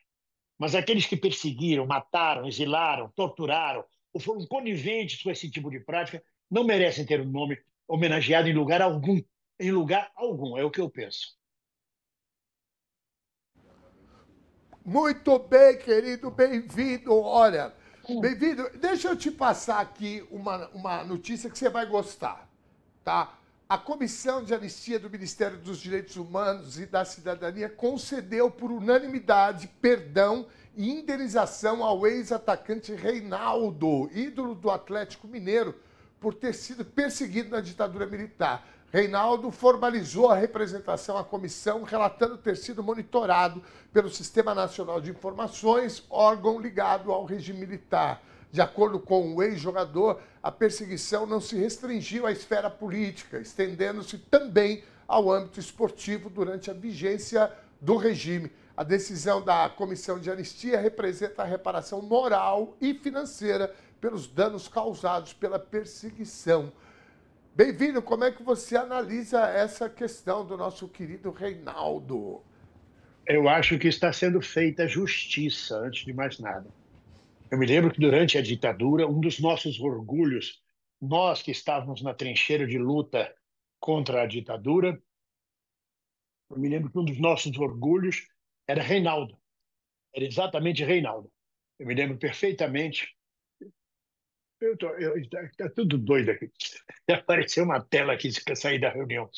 Mas aqueles que perseguiram, mataram, exilaram, torturaram ou foram coniventes com esse tipo de prática não merecem ter um nome homenageado em lugar algum. Em lugar algum, é o que eu penso. Muito bem, querido, bem-vindo. Olha, bem-vindo. Deixa eu te passar aqui uma notícia que você vai gostar, tá? A Comissão de Anistia do Ministério dos Direitos Humanos e da Cidadania concedeu por unanimidade perdão e indenização ao ex-atacante Reinaldo, ídolo do Atlético Mineiro, por ter sido perseguido na ditadura militar. Reinaldo formalizou a representação à comissão, relatando ter sido monitorado pelo Sistema Nacional de Informações, órgão ligado ao regime militar. De acordo com o ex-jogador, a perseguição não se restringiu à esfera política, estendendo-se também ao âmbito esportivo durante a vigência do regime. A decisão da Comissão de Anistia representa a reparação moral e financeira pelos danos causados pela perseguição. Bem-vindo, como é que você analisa essa questão do nosso querido Reinaldo? Eu acho que está sendo feita justiça, antes de mais nada. Eu me lembro que durante a ditadura, um dos nossos orgulhos, nós que estávamos na trincheira de luta contra a ditadura, eu me lembro que um dos nossos orgulhos era Reinaldo. Era exatamente Reinaldo. Eu me lembro perfeitamente. Está tudo doido aqui. Apareceu uma tela aqui para sair da reunião.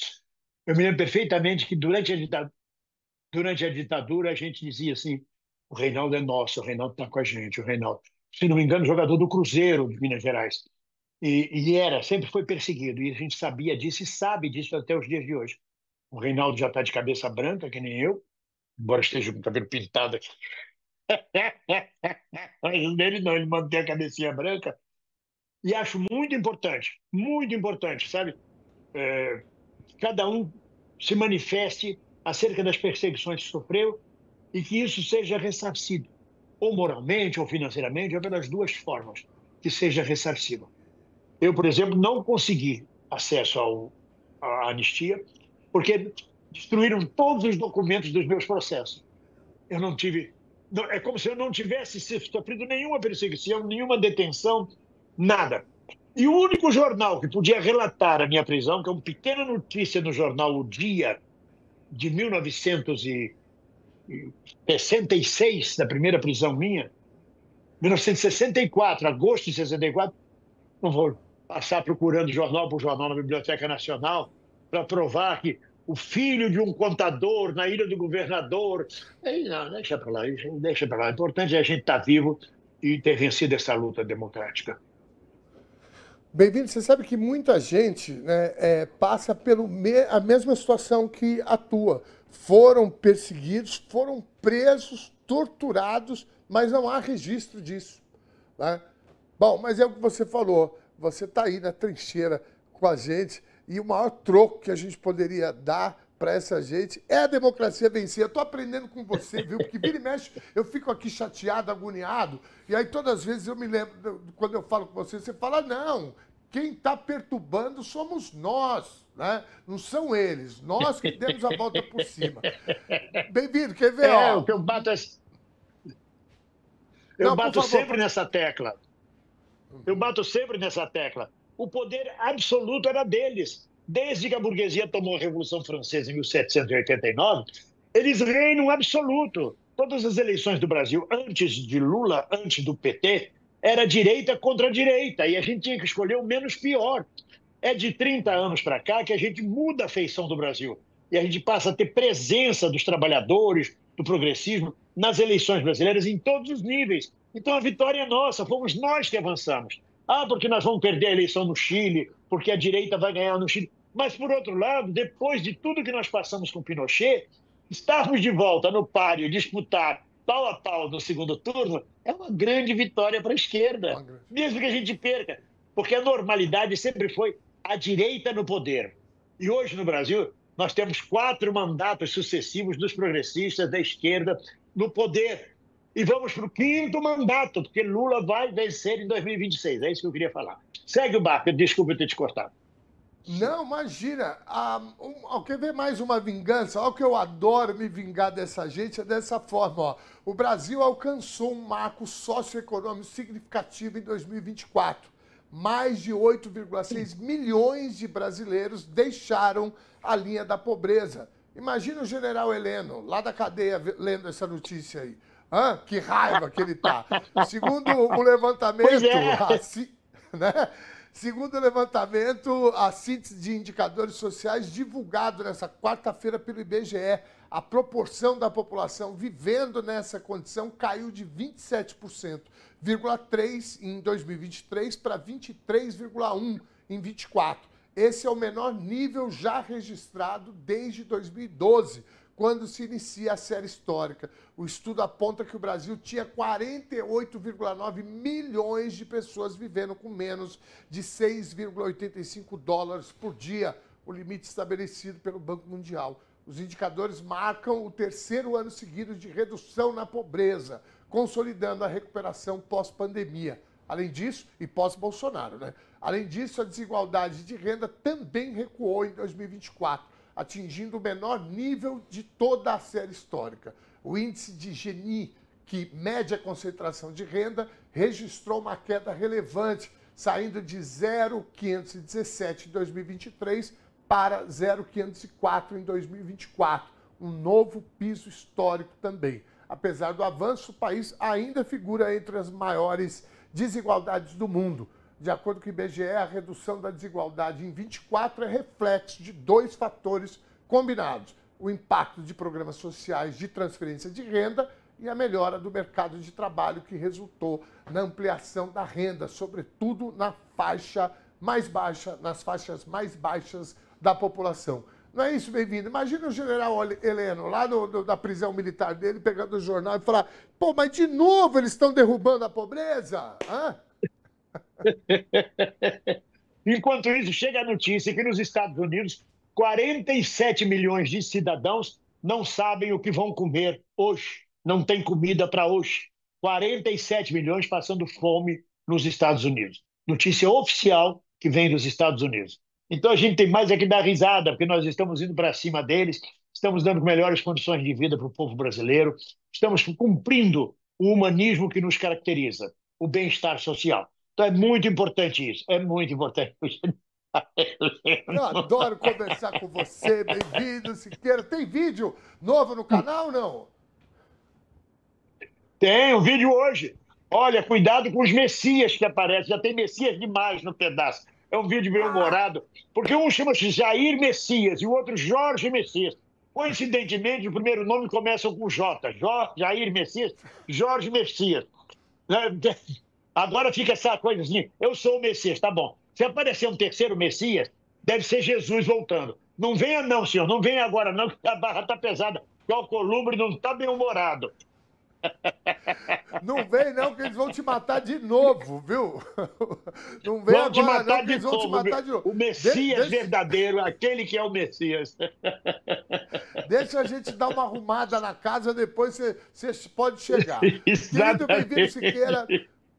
Eu me lembro perfeitamente que durante a ditadura a gente dizia assim: o Reinaldo é nosso, o Reinaldo está com a gente, o Reinaldo. Se não me engano, jogador do Cruzeiro de Minas Gerais. E sempre foi perseguido. E a gente sabia disso e sabe disso até os dias de hoje. O Reinaldo já está de cabeça branca, que nem eu, embora esteja com o cabelo pintado aqui. Mas o dele não, ele mantém a cabecinha branca. E acho muito importante, sabe? Cada um se manifeste acerca das perseguições que sofreu e que isso seja ressarcido, ou moralmente ou financeiramente, ou pelas duas formas, que seja ressarcido. Eu, por exemplo, não consegui acesso à anistia porque destruíram todos os documentos dos meus processos. Eu não tive... É como se eu não tivesse sofrido nenhuma perseguição, nenhuma detenção, nada. E o único jornal que podia relatar a minha prisão, que é uma pequena notícia no jornal O Dia, de 1966, da primeira prisão minha, 1964, agosto de 64, não vou passar procurando jornal por jornal na Biblioteca Nacional para provar que o filho de um contador na ilha do governador. Não, deixa para lá, deixa para lá. O importante é a gente estar vivo e ter vencido essa luta democrática. Bem-vindo. Você sabe que muita gente, né, passa a mesma situação que a tua. Foram perseguidos, foram presos, torturados, mas não há registro disso, né? Bom, mas é o que você falou. Você está aí na trincheira com a gente e o maior troco que a gente poderia dar para essa gente é a democracia vencer. Eu estou aprendendo com você, viu? Porque vira e mexe, eu fico aqui chateado, agoniado, e aí todas as vezes eu me lembro, quando eu falo com você, você fala, não, quem está perturbando somos nós, né? Não são eles, nós que demos a volta por cima. Bem-vindo, quer ver? O que eu bato eu bato sempre nessa tecla. Eu bato sempre nessa tecla. O poder absoluto era deles. Desde que a burguesia tomou a Revolução Francesa em 1789, eles reinam absoluto. Todas as eleições do Brasil, antes de Lula, antes do PT, era direita contra direita, e a gente tinha que escolher o menos pior. É de 30 anos para cá que a gente muda a feição do Brasil. E a gente passa a ter presença dos trabalhadores, do progressismo, nas eleições brasileiras em todos os níveis. Então a vitória é nossa, fomos nós que avançamos. Porque nós vamos perder a eleição no Chile, porque a direita vai ganhar no Chile. Mas, por outro lado, depois de tudo que nós passamos com Pinochet, estarmos de volta no páreo, disputar pau a pau no segundo turno, é uma grande vitória para a esquerda, mesmo que a gente perca, porque a normalidade sempre foi a direita no poder. E hoje, no Brasil, nós temos 4 mandatos sucessivos dos progressistas da esquerda no poder. E vamos para o 5º mandato, porque Lula vai vencer em 2026. É isso que eu queria falar. Segue o barco, desculpa eu ter te cortado. Não, imagina. Quer ver mais uma vingança? Olha o que eu adoro me vingar dessa gente, é dessa forma. Ó. O Brasil alcançou um marco socioeconômico significativo em 2024. Mais de 8,6 milhões de brasileiros deixaram a linha da pobreza. Imagina o general Heleno, lá da cadeia, lendo essa notícia aí. Que raiva que ele tá. Segundo o levantamento, Segundo o levantamento, a síntese de indicadores sociais divulgado nessa quarta-feira pelo IBGE, a proporção da população vivendo nessa condição caiu de 27,3% em 2023 para 23,1% em 2024. Esse é o menor nível já registrado desde 2012, quando se inicia a série histórica. O estudo aponta que o Brasil tinha 48,9 milhões de pessoas vivendo com menos de 6,85 dólares por dia, o limite estabelecido pelo Banco Mundial. Os indicadores marcam o 3º ano seguido de redução na pobreza, consolidando a recuperação pós-pandemia. Além disso, e pós-Bolsonaro, né? Além disso, a desigualdade de renda também recuou em 2024, atingindo o menor nível de toda a série histórica. O índice de Gini, que mede a concentração de renda, registrou uma queda relevante, saindo de 0,517 em 2023 para 0,504 em 2024, um novo piso histórico também. Apesar do avanço, o país ainda figura entre as maiores desigualdades do mundo. De acordo com o IBGE, a redução da desigualdade em 24 é reflexo de 2 fatores combinados: o impacto de programas sociais de transferência de renda e a melhora do mercado de trabalho, que resultou na ampliação da renda, sobretudo na faixa mais baixa, nas faixas mais baixas da população. Não é isso, bem-vindo? Imagina o general Heleno, lá da prisão militar dele, pegando o jornal e falar: pô, mas de novo eles estão derrubando a pobreza? Enquanto isso, chega a notícia que nos Estados Unidos, 47 milhões de cidadãos não sabem o que vão comer hoje. Não tem comida para hoje. 47 milhões passando fome nos Estados Unidos. Notícia oficial que vem dos Estados Unidos. Então a gente tem mais é que dar risada, porque nós estamos indo para cima deles, estamos dando melhores condições de vida para o povo brasileiro, estamos cumprindo o humanismo que nos caracteriza, o bem-estar social. Então é muito importante isso, é muito importante. Eu adoro conversar com você, bem-vindo, Siqueira. Tem vídeo novo no canal ou não? Tem um vídeo hoje. Olha, cuidado com os messias que aparecem, já tem messias demais no pedaço. É um vídeo bem-humorado, porque um chama-se Jair Messias e o outro Jorge Messias. Coincidentemente, o primeiro nome começa com J. Jair Messias, Jorge Messias. Agora fica essa coisa assim, eu sou o Messias, tá bom. Se aparecer um terceiro Messias, deve ser Jesus voltando. Não venha não, senhor, não venha agora não, que a barra tá pesada, que o Alcolumbre não tá bem-humorado. Não vem não, que eles vão te matar de novo, viu? Não vem agora não, que eles vão te matar de novo. O Messias verdadeiro, aquele que é o Messias. Deixa a gente dar uma arrumada na casa, depois você pode chegar. Exatamente. Querido Bem-vindo Siqueira,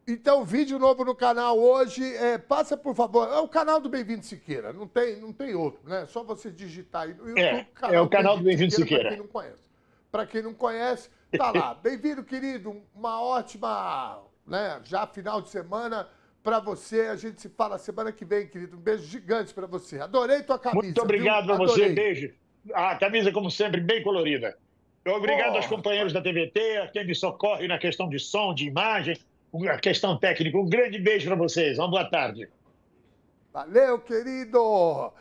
então vídeo novo no canal hoje, passa por favor, é o canal do Bem-vindo Siqueira, não tem outro, né? Só você digitar aí no YouTube. É o canal do Bem-vindo Siqueira. Para quem não conhece. Para quem não conhece, tá lá. Bem-vindo, querido. Uma ótima, né, já final de semana para você. A gente se fala semana que vem, querido. Um beijo gigante para você. Adorei tua camisa. Muito obrigado para você. Beijo. A camisa, como sempre, bem colorida. Obrigado aos companheiros da TVT, a quem me socorre na questão de som, de imagem, a questão técnica. Um grande beijo para vocês. Uma boa tarde. Valeu, querido.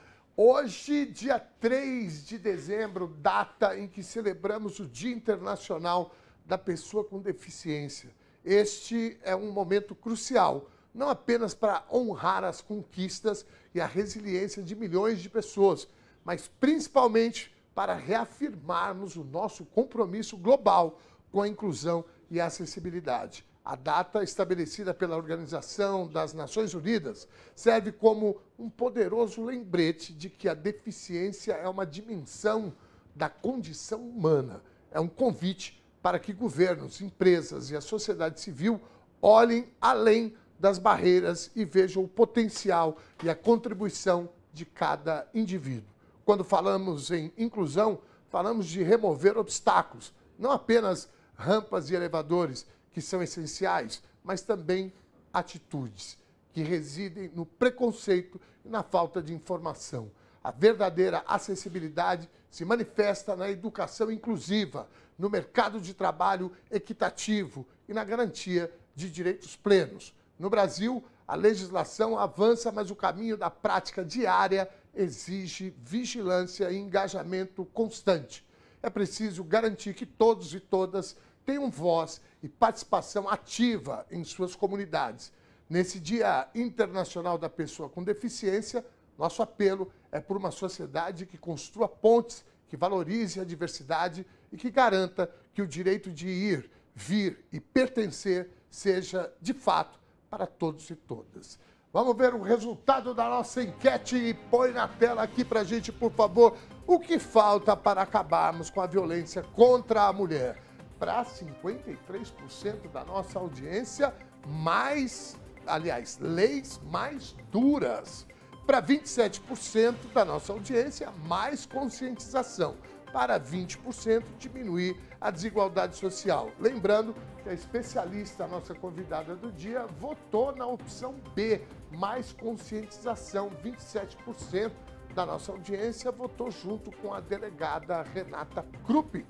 Hoje, dia 3 de dezembro, data em que celebramos o Dia Internacional da Pessoa com Deficiência. Este é um momento crucial, não apenas para honrar as conquistas e a resiliência de milhões de pessoas, mas principalmente para reafirmarmos o nosso compromisso global com a inclusão e a acessibilidade. A data estabelecida pela Organização das Nações Unidas serve como um poderoso lembrete de que a deficiência é uma dimensão da condição humana. É um convite para que governos, empresas e a sociedade civil olhem além das barreiras e vejam o potencial e a contribuição de cada indivíduo. Quando falamos em inclusão, falamos de remover obstáculos, não apenas rampas e elevadores, que são essenciais, mas também atitudes que residem no preconceito e na falta de informação. A verdadeira acessibilidade se manifesta na educação inclusiva, no mercado de trabalho equitativo e na garantia de direitos plenos. No Brasil, a legislação avança, mas o caminho da prática diária exige vigilância e engajamento constante. É preciso garantir que todos e todas tenham voz e participação ativa em suas comunidades. Nesse Dia Internacional da Pessoa com Deficiência, nosso apelo é por uma sociedade que construa pontes, que valorize a diversidade e que garanta que o direito de ir, vir e pertencer seja, de fato, para todos e todas. Vamos ver o resultado da nossa enquete e põe na tela aqui para a gente, por favor, o que falta para acabarmos com a violência contra a mulher. Para 53% da nossa audiência, leis mais duras. Para 27% da nossa audiência, mais conscientização. Para 20%, diminuir a desigualdade social. Lembrando que a especialista, a nossa convidada do dia, votou na opção B, mais conscientização. 27% da nossa audiência votou junto com a delegada Renata Krupp,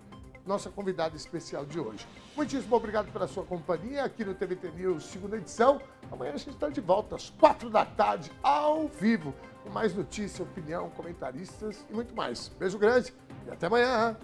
nossa convidada especial de hoje. Muitíssimo obrigado pela sua companhia aqui no TVT News, segunda edição. Amanhã a gente está de volta às 4 da tarde, ao vivo, com mais notícia, opinião, comentaristas e muito mais. Beijo grande e até amanhã.